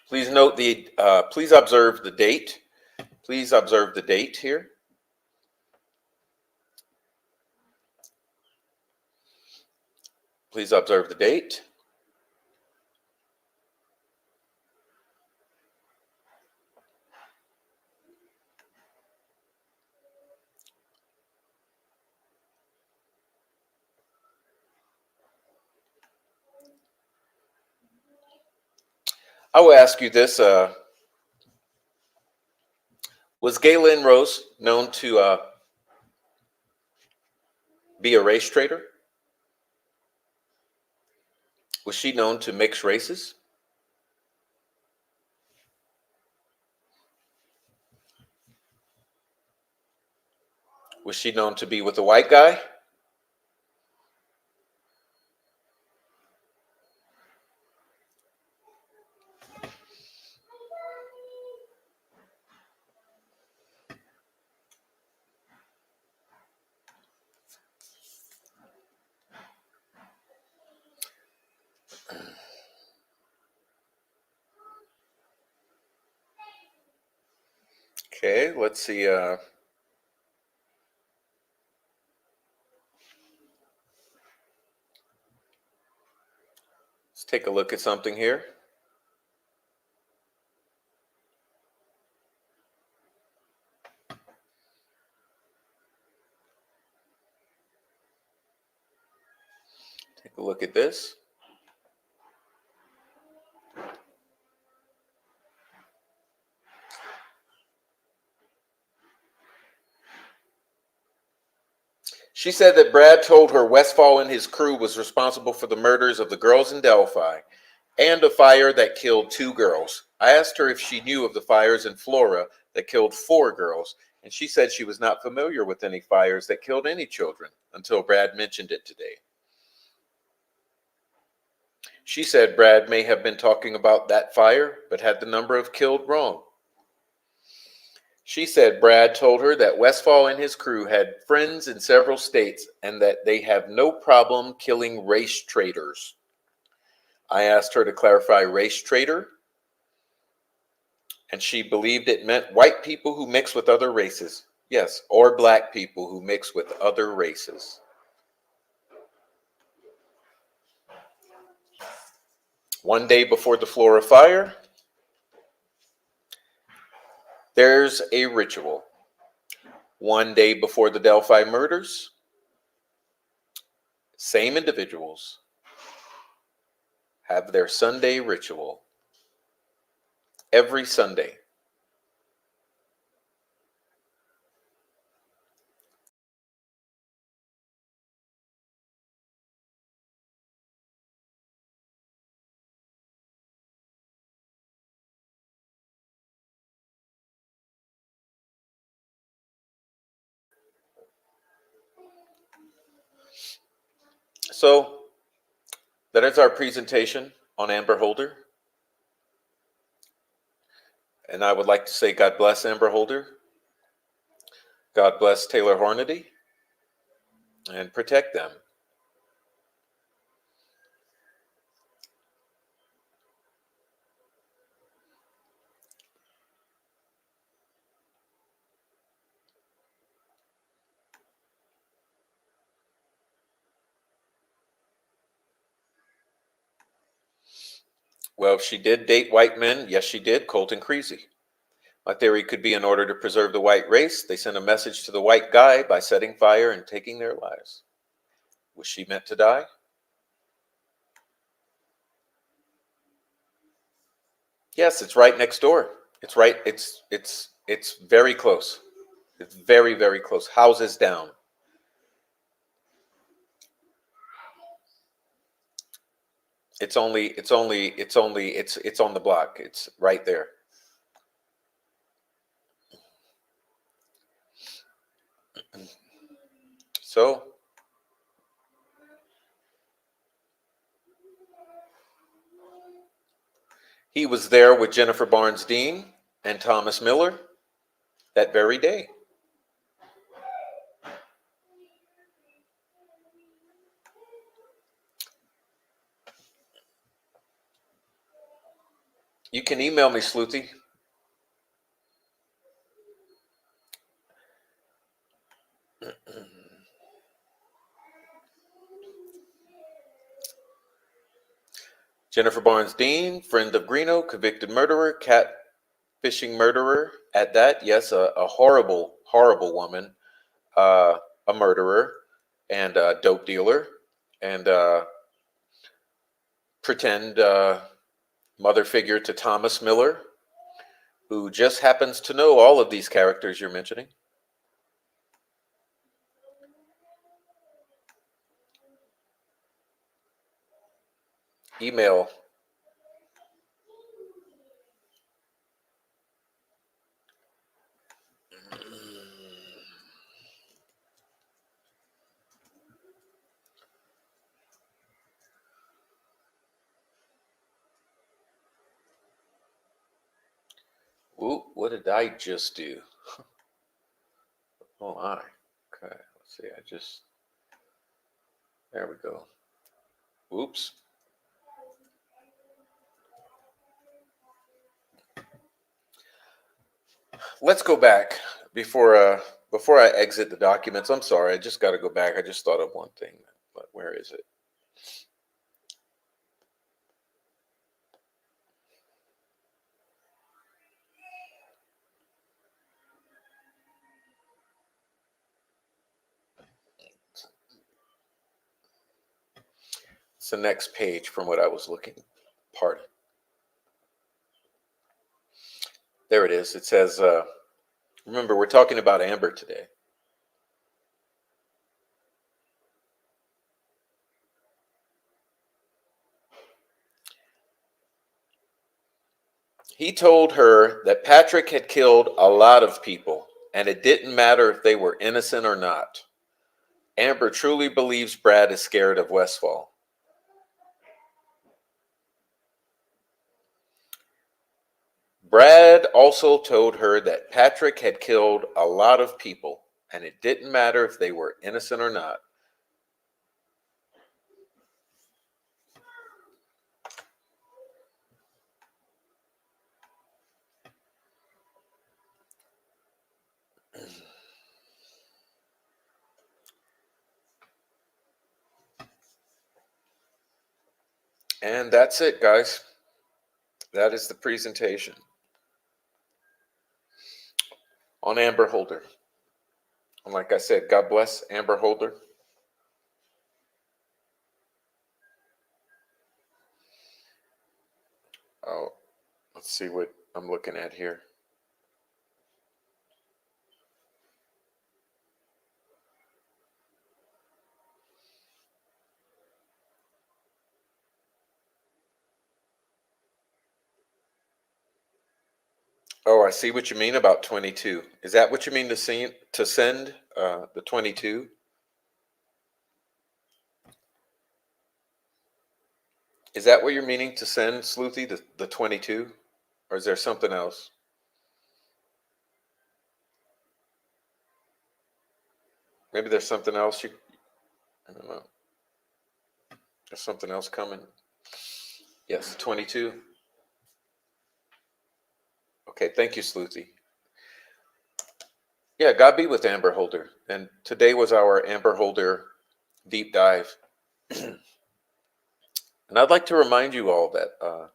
Speaker 1: Please note please observe the date. Please observe the date here. Please observe the date. I will ask you this. Was Galen Rose known to be a race trader? Was she known to mix races? Was she known to be with a white guy? Okay, let's see. Let's take a look at something here. Take a look at this. She said that Brad told her Westfall and his crew was responsible for the murders of the girls in Delphi and a fire that killed 2 girls. I asked her if she knew of the fires in Flora that killed 4 girls, and she said she was not familiar with any fires that killed any children until Brad mentioned it today. She said Brad may have been talking about that fire, but had the number of killed wrong. She said Brad told her that Westfall and his crew had friends in several states and that they have no problem killing race traitors. I asked her to clarify race traitor, and she believed it meant white people who mix with other races. Yes, or black people who mix with other races. One day before the Flora fire, there's a ritual. One day before the Delphi murders, same individuals have their Sunday ritual every Sunday. So that is our presentation on Amber Holder. And I would like to say God bless Amber Holder. God bless Taylor Hornady. And protect them. Well, if she did date white men, yes, she did, Colton Creasy. My theory could be in order to preserve the white race, they sent a message to the white guy by setting fire and taking their lives. Was she meant to die? Yes, it's right next door. It's very close. It's very, very close. Houses down. It's on the block. It's right there. So he was there with Jennifer Barnes Dean and Thomas Miller that very day. You can email me, Sleuthie. Jennifer Barnes Dean, friend of Greeno, convicted murderer, catfishing murderer. At that, yes, a horrible, horrible woman, a murderer, and a dope dealer, and pretend mother figure to Thomas Miller, who just happens to know all of these characters you're mentioning. Email. Ooh, what did I just do? Oh my. Okay, let's see. There we go. Oops. Let's go back before I exit the documents. I'm sorry, I just got to go back. I just thought of one thing, but where is it? It's the next page from what I was looking. Pardon. There it is. It says, remember, we're talking about Amber today. He told her that Patrick had killed a lot of people, and it didn't matter if they were innocent or not. Amber truly believes Brad is scared of Westfall. Brad also told her that Patrick had killed a lot of people, and it didn't matter if they were innocent or not. And that's it, guys. That is the presentation on Amber Holder. And like I said, God bless Amber Holder. Oh, let's see what I'm looking at here. Oh, I see what you mean about 22. Is that what you mean to send the 22? Is that what you're meaning to send, Sleuthy, the 22? Or is there something else? Maybe there's something else I don't know. There's something else coming. Yes, 22. Okay, thank you, Sleuthy. Yeah, God be with Amber Holder. And today was our Amber Holder deep dive. And I'd like to remind you all that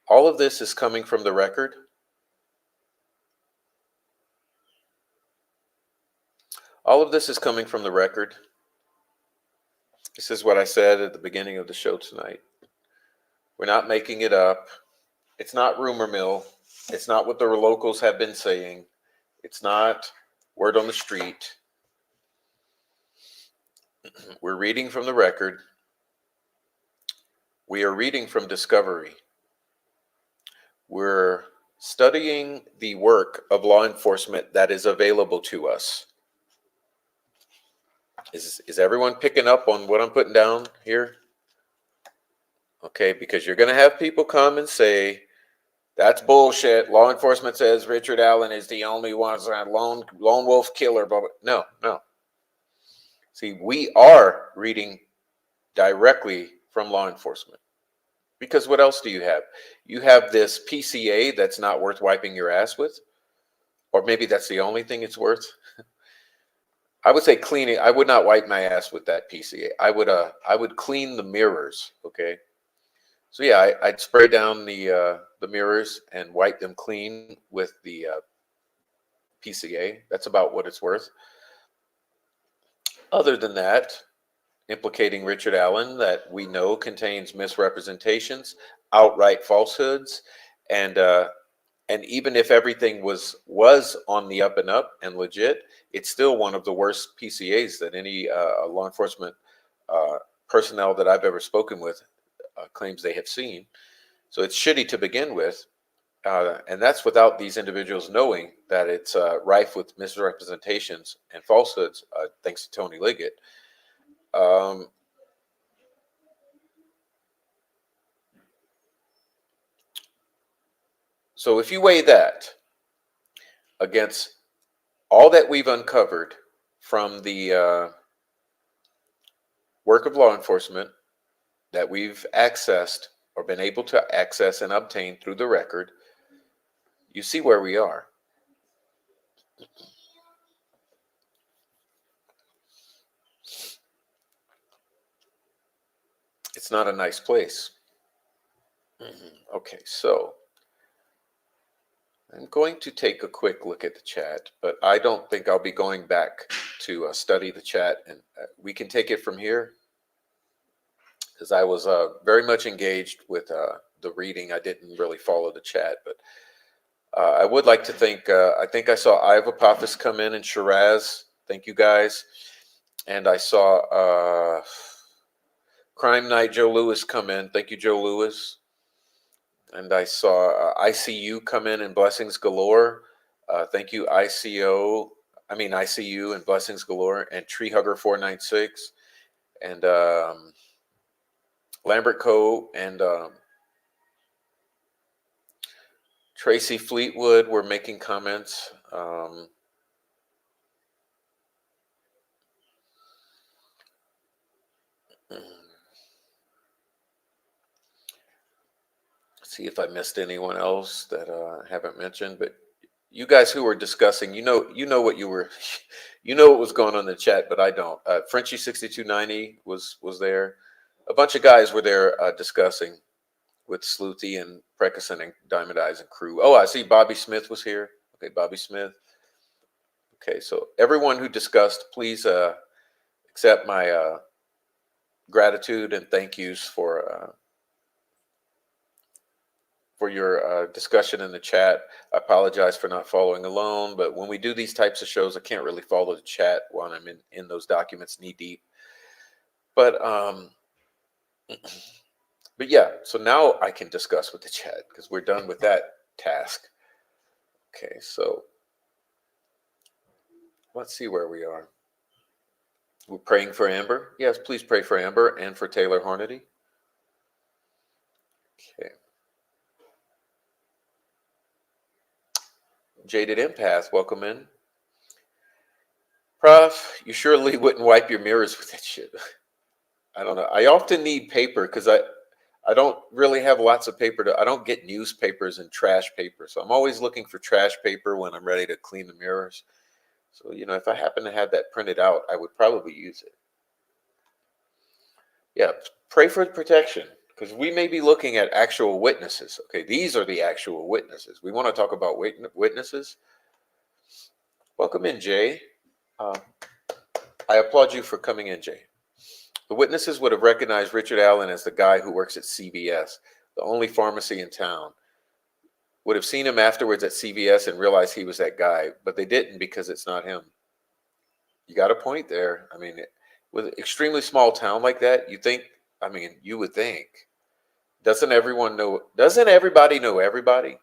Speaker 1: all of this is coming from the record. All of this is coming from the record. This is what I said at the beginning of the show tonight. We're not making it up. It's not rumor mill. It's not what the locals have been saying. It's not word on the street. We're reading from the record. We are reading from Discovery. We're studying the work of law enforcement that is available to us. Is everyone picking up on what I'm putting down here? Okay, because you're going to have people come and say, that's bullshit. Law enforcement says Richard Allen is the only one, lone wolf killer. But no. See, we are reading directly from law enforcement. Because what else do you have? You have this PCA that's not worth wiping your ass with. Or maybe that's the only thing it's worth. I would say cleaning. I would not wipe my ass with that PCA. I would clean the mirrors. Okay. So yeah, I'd spray down the mirrors and wipe them clean with the PCA. That's about what it's worth. Other than that, implicating Richard Allen that we know contains misrepresentations, outright falsehoods, and even if everything was on the up and up and legit, it's still one of the worst PCAs that any law enforcement personnel that I've ever spoken with claims they have seen. So it's shitty to begin with. And that's without these individuals knowing that it's rife with misrepresentations and falsehoods, thanks to Tony Liggett. So if you weigh that against all that we've uncovered from the work of law enforcement that we've accessed or been able to access and obtain through the record, you see where we are. It's not a nice place. Okay, so I'm going to take a quick look at the chat, but I don't think I'll be going back to study the chat, and we can take it from here because I was very much engaged with the reading. I didn't really follow the chat, but I would like to think, I think I saw Iva Pappas come in and Shiraz. Thank you guys. And I saw Crime Night Joe Lewis come in. Thank you, Joe Lewis. And I saw ICU come in and blessings galore. Thank you, ICU and blessings galore, and Tree Hugger 496, and Lambert Co. and Tracy Fleetwood were making comments. See if I missed anyone else that I haven't mentioned, but you guys who were discussing, you know what you were, you know what was going on in the chat, but I don't. Frenchie 6290 was there. A bunch of guys were there discussing with Sleuthie and Preckerson and Diamond Eyes and crew. Oh, I see Bobby Smith was here. Okay, Bobby Smith. Okay, so everyone who discussed, please accept my gratitude and thank yous for your discussion in the chat. I apologize for not following alone, but when we do these types of shows, I can't really follow the chat when I'm in those documents knee deep. But but yeah, so now I can discuss with the chat because we're done with that task. Okay, so let's see where we are. We're praying for Amber. Yes, please pray for Amber and for Taylor Hornady. Okay. Jaded Empath, welcome in. Prof, you surely wouldn't wipe your mirrors with that shit. I don't know. I often need paper because I don't really have lots of paper I don't get newspapers and trash paper. So I'm always looking for trash paper when I'm ready to clean the mirrors. So, if I happen to have that printed out, I would probably use it. Yeah, pray for protection because we may be looking at actual witnesses. Okay, these are the actual witnesses. We want to talk about witnesses. Welcome in, Jay. I applaud you for coming in, Jay. The witnesses would have recognized Richard Allen as the guy who works at CVS, the only pharmacy in town. Would have seen him afterwards at CVS and realized he was that guy, but they didn't because it's not him. You got a point there. I mean, with an extremely small town like that, you would think. Doesn't everybody know everybody?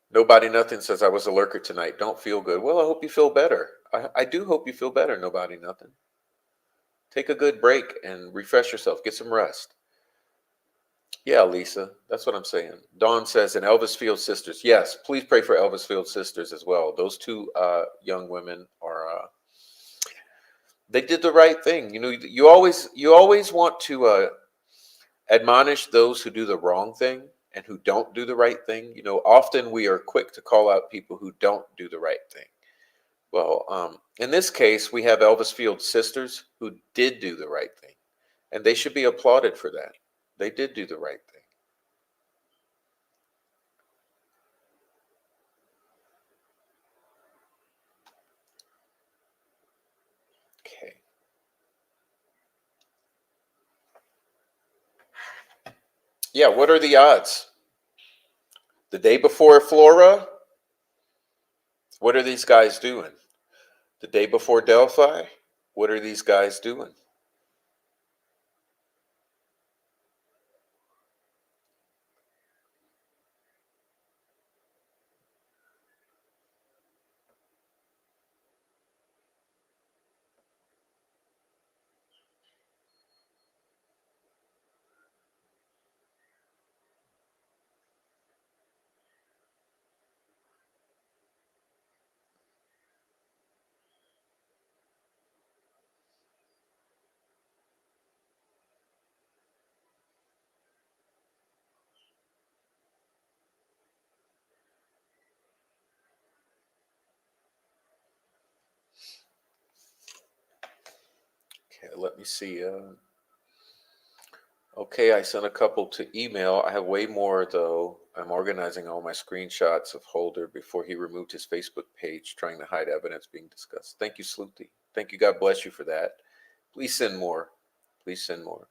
Speaker 1: Nobody Nothing says I was a lurker tonight. Don't feel good. Well, I hope you feel better. I do hope you feel better, Nobody Nothing. Take a good break and refresh yourself. Get some rest. Yeah, Lisa, that's what I'm saying. Dawn says, and Elvis Field sisters. Yes, please pray for Elvis Field sisters as well. Those two young women are. They did the right thing. You always want to admonish those who do the wrong thing and who don't do the right thing. Often we are quick to call out people who don't do the right thing. Well, in this case, we have Elvis Field's sisters who did do the right thing, and they should be applauded for that. They did do the right thing. Okay. Yeah, what are the odds? The day before Flora, what are these guys doing? The day before Delphi, what are these guys doing? Okay, let me see. Okay, I sent a couple to email. I have way more though. I'm organizing all my screenshots of Holder before he removed his Facebook page, trying to hide evidence being discussed. Thank you, Sleuthie. Thank you. God bless you for that. Please send more. Please send more.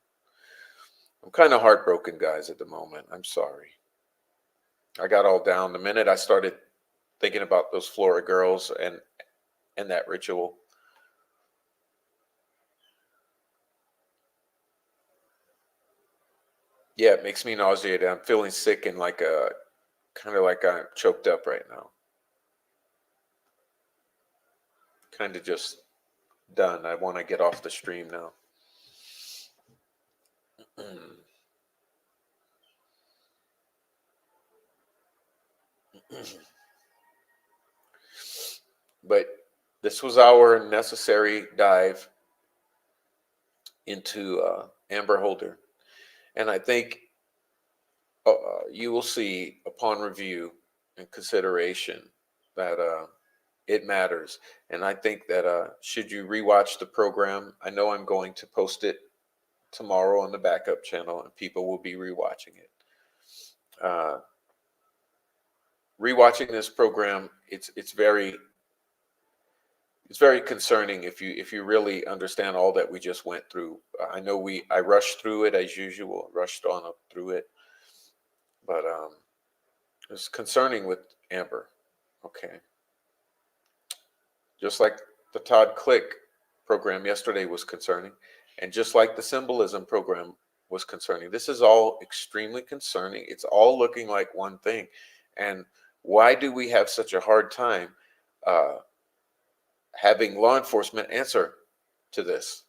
Speaker 1: I'm kind of heartbroken, guys, at the moment. I'm sorry. I got all down the minute I started thinking about those Flora girls and that ritual. Yeah, it makes me nauseated. I'm feeling sick and like a kind of like I'm choked up right now. Kind of just done. I want to get off the stream now. But this was our necessary dive into Amber Holder. And I think you will see upon review and consideration that it matters. And I think that should you rewatch the program, I know I'm going to post it tomorrow on the backup channel, and people will be rewatching it. Uh, Rewatching this program, it's very concerning if you really understand all that we just went through. I know I rushed through it as usual, rushed on up through it, but it's concerning with Amber. Okay, just like the Todd Click program yesterday was concerning, and just like the symbolism program was concerning. This is all extremely concerning. It's all looking like one thing, and why do we have such a hard time uh, having law enforcement answer to this?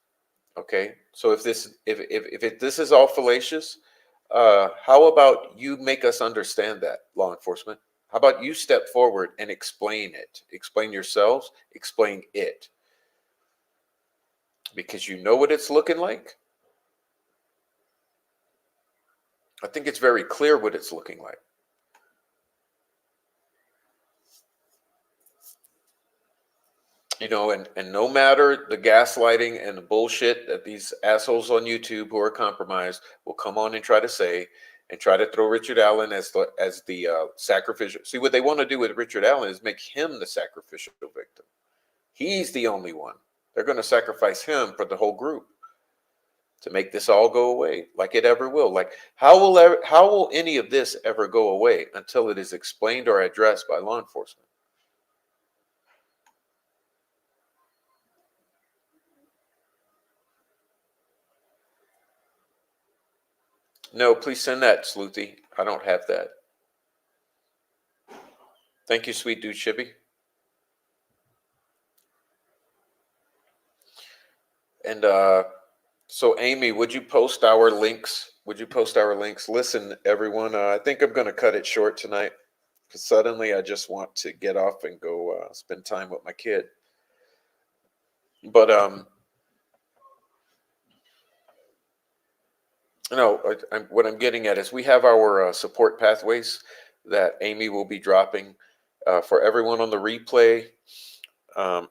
Speaker 1: Okay, so if this is all fallacious, how about you make us understand that, law enforcement? How about you step forward and explain it? Explain yourselves, explain it, because you know what it's looking like. I think it's very clear what it's looking like. You know, and no matter the gaslighting and the bullshit that these assholes on YouTube who are compromised will come on and try to say, and try to throw Richard Allen as the sacrificial. See, what they want to do with Richard Allen is make him the sacrificial victim. He's the only one. They're going to sacrifice him for the whole group to make this all go away, like it ever will. Like how will any of this ever go away until it is explained or addressed by law enforcement? No, please send that, Sleuthy. I don't have that. Thank you, sweet dude Chibi. And so, Amy, would you post our links? Would you post our links? Listen, everyone, I think I'm going to cut it short tonight because suddenly I just want to get off and go spend time with my kid. But no, what I'm getting at is we have our support pathways that Amy will be dropping for everyone on the replay.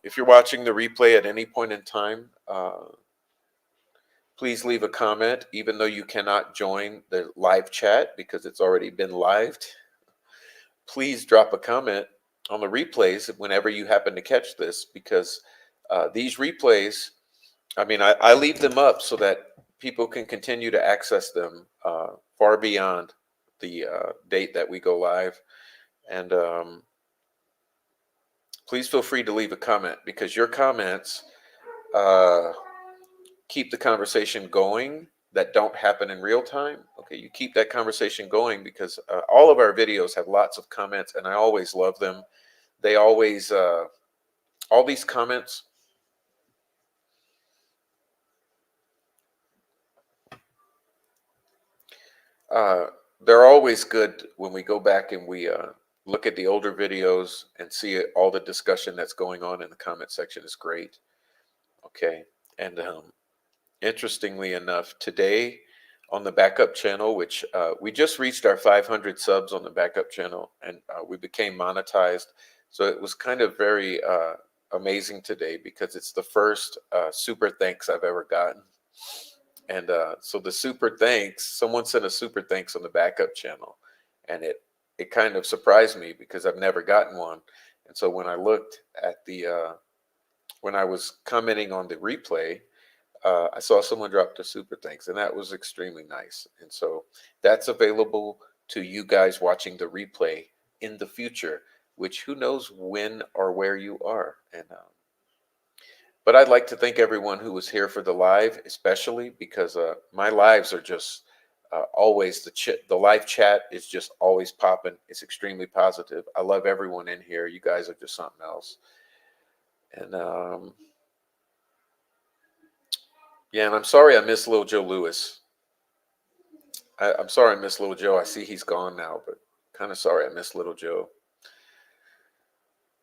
Speaker 1: If you're watching the replay at any point in time, please leave a comment, even though you cannot join the live chat because it's already been lived. Please drop a comment on the replays whenever you happen to catch this, because these replays, I mean, I leave them up so that people can continue to access them far beyond the date that we go live. And please feel free to leave a comment, because your comments keep the conversation going that don't happen in real time. Okay, you keep that conversation going because all of our videos have lots of comments, and I always love them. They always, all these comments, they're always good when we go back and we look at the older videos and see all the discussion that's going on in the comment section is great. Okay, and interestingly enough, today on the backup channel, which we just reached our 500 subs on the backup channel, and we became monetized. So it was kind of very amazing today because it's the first super thanks I've ever gotten. And so the super thanks, someone sent a super thanks on the backup channel, and it kind of surprised me because I've never gotten one. And so when I looked at the when I was commenting on the replay, I saw someone drop the super thanks, and that was extremely nice. And so that's available to you guys watching the replay in the future, which who knows when or where you are. And but I'd like to thank everyone who was here for the live, especially because my lives are just Always the live chat is just always popping. It's extremely positive. I love everyone in here. You guys are just something else. And yeah, and I'm sorry I miss Little Joe Lewis. I'm sorry I miss Little Joe. I see he's gone now, but kind of sorry I miss Little Joe.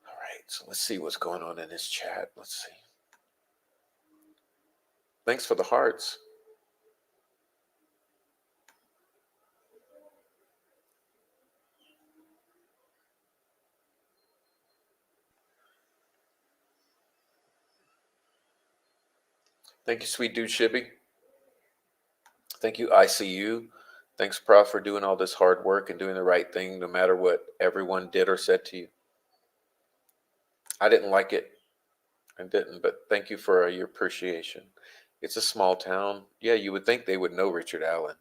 Speaker 1: All right, so let's see what's going on in this chat. Let's see. Thanks for the hearts. Thank you, sweet dude Shibby. Thank you, ICU. Thanks, Prof, for doing all this hard work and doing the right thing no matter what everyone did or said to you. I didn't like it. I didn't, but thank you for your appreciation. It's a small town. Yeah, you would think they would know Richard Allen.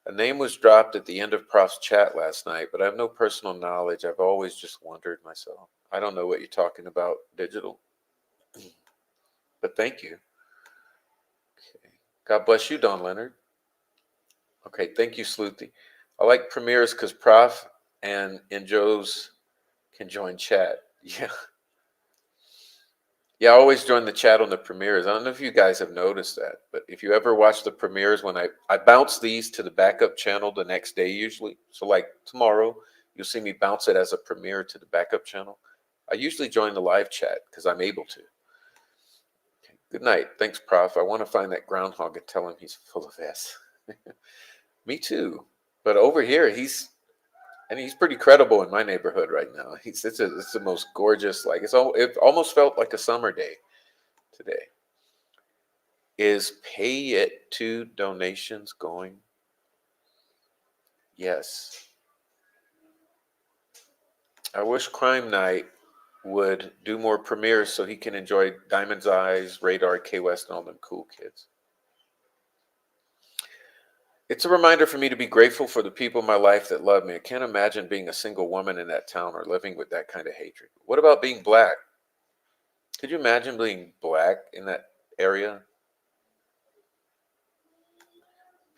Speaker 1: A name was dropped at the end of Prof's chat last night, but I have no personal knowledge. I've always just wondered myself. I don't know what you're talking about, digital. But thank you. Okay. God bless you, Don Leonard. Okay, thank you, Sleuthy. I like premieres because Prof and Joe's can join chat. Yeah. Yeah, I always join the chat on the premieres. I don't know if you guys have noticed that, but if you ever watch the premieres, when I bounce these to the backup channel the next day usually. So like tomorrow, you'll see me bounce it as a premiere to the backup channel. I usually join the live chat because I'm able to. Okay. Good night. Thanks, Prof. I want to find that groundhog and tell him he's full of S. Me too. But over here, he's pretty credible in my neighborhood right now. It's the most gorgeous, like it almost felt like a summer day today. Is pay it to donations going? Yes. I wish Crime Night would do more premieres so he can enjoy Diamond's Eyes, Radar, K West, and all them cool kids. It's a reminder for me to be grateful for the people in my life that love me. I can't imagine being a single woman in that town or living with that kind of hatred. What about being black? Could you imagine being black in that area?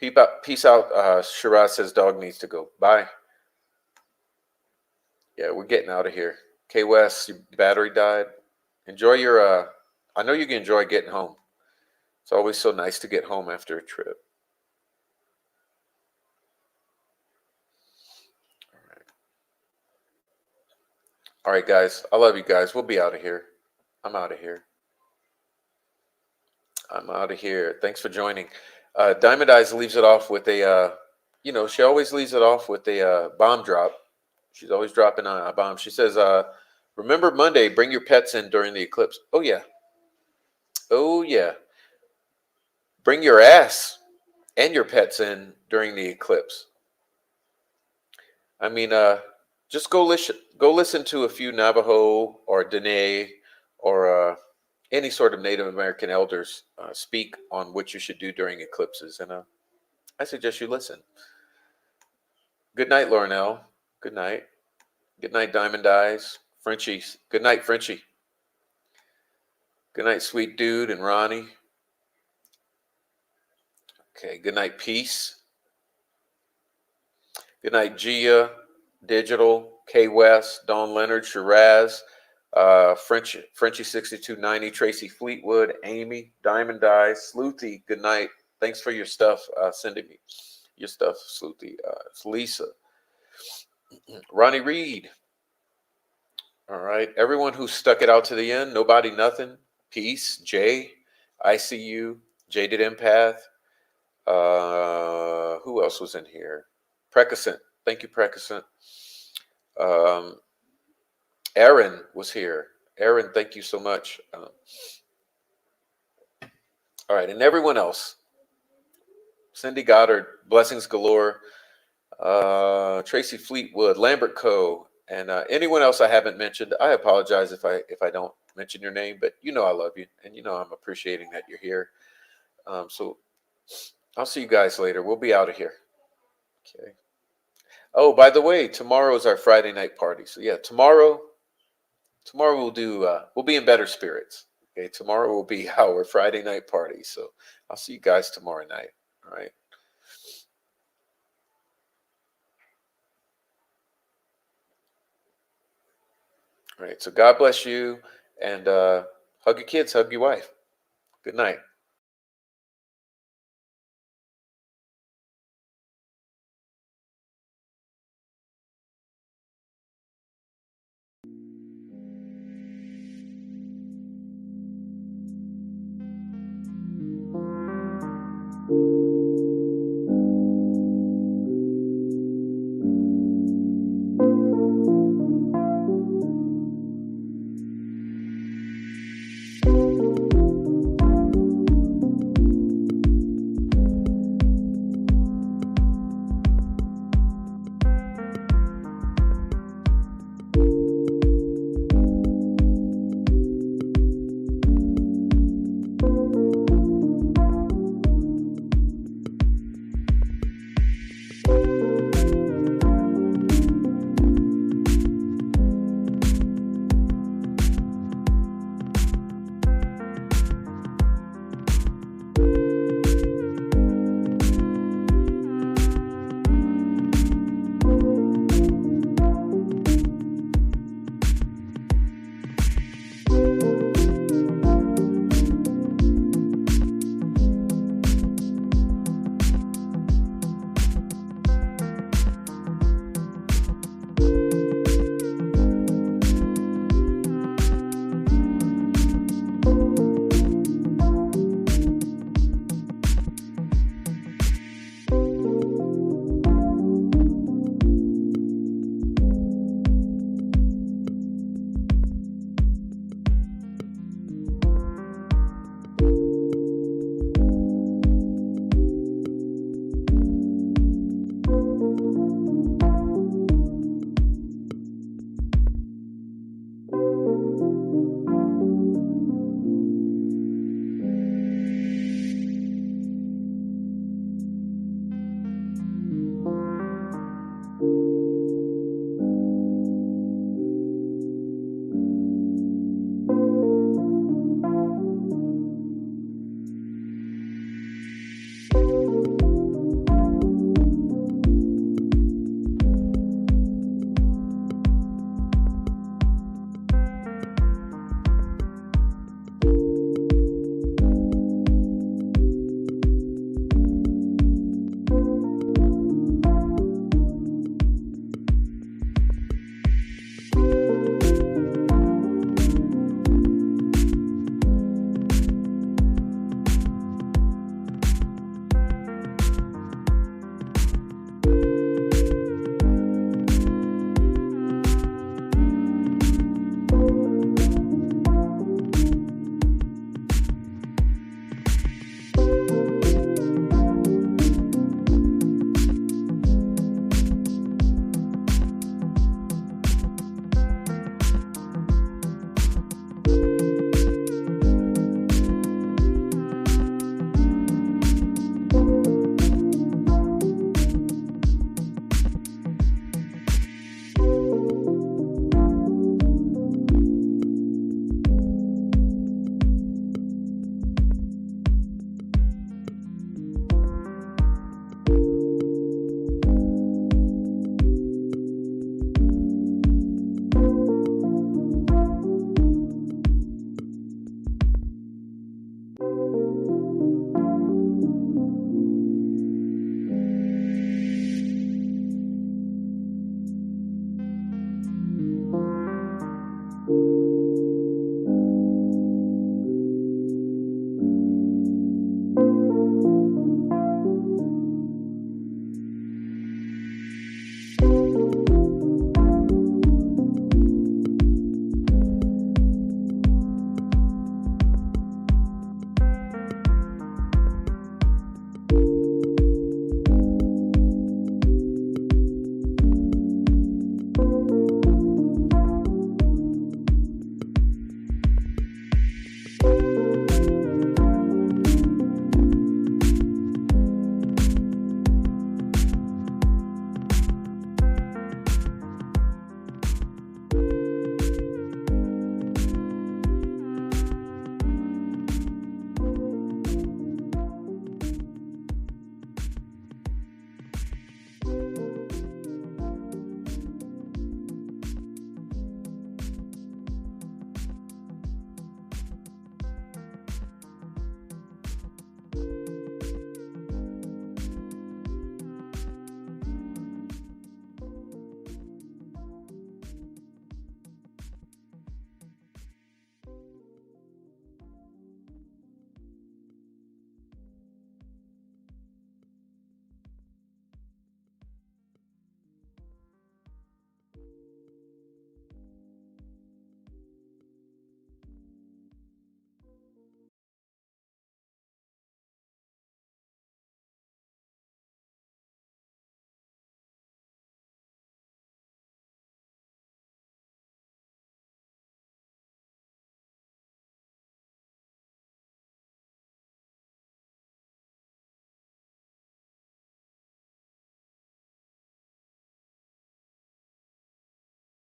Speaker 1: Peace out. Shiraz says dog needs to go. Bye. Yeah, we're getting out of here. K West, your battery died. Enjoy your. I know you can enjoy getting home. It's always so nice to get home after a trip. All right, guys. I love you guys. We'll be out of here. I'm out of here. I'm out of here. Thanks for joining. Diamond Eyes leaves it off with a, she always leaves it off with a bomb drop. She's always dropping a bomb. She says, remember Monday, bring your pets in during the eclipse. Oh, yeah. Oh, yeah. Bring your ass and your pets in during the eclipse. I mean, just go listen to a few Navajo or Dene or any sort of Native American elders speak on what you should do during eclipses, and I suggest you listen. Good night, Laurenell. Good night. Good night, Diamond Eyes. Frenchie. Good night, Frenchie. Good night, sweet dude and Ronnie. Okay. Good night, Peace. Good night, Gia, Digital, K West, Dawn Leonard, Shiraz, Frenchie 6290, Tracy Fleetwood, Amy, Diamond Eyes, Sleuthy. Good night. Thanks for your stuff. Sending me your stuff, Sleuthy. It's Lisa, Ronnie Reed. All right. Everyone who stuck it out to the end, nobody, nothing. Peace, Jay, ICU, Jaded Empath. Who else was in here? Precascent. Thank you, Precascent. Aaron was here. Aaron, thank you so much. All right, and everyone else. Cindy Goddard, blessings galore. Tracy Fleetwood, Lambert Co., and anyone else I haven't mentioned. I apologize if I don't mention your name, but you know I love you, and you know I'm appreciating that you're here. So I'll see you guys later. We'll be out of here. Okay. Oh, by the way, tomorrow is our Friday night party. So yeah, tomorrow we'll be in better spirits. Okay, tomorrow will be our Friday night party. So I'll see you guys tomorrow night. All right. All right. So God bless you, and hug your kids, hug your wife. Good night.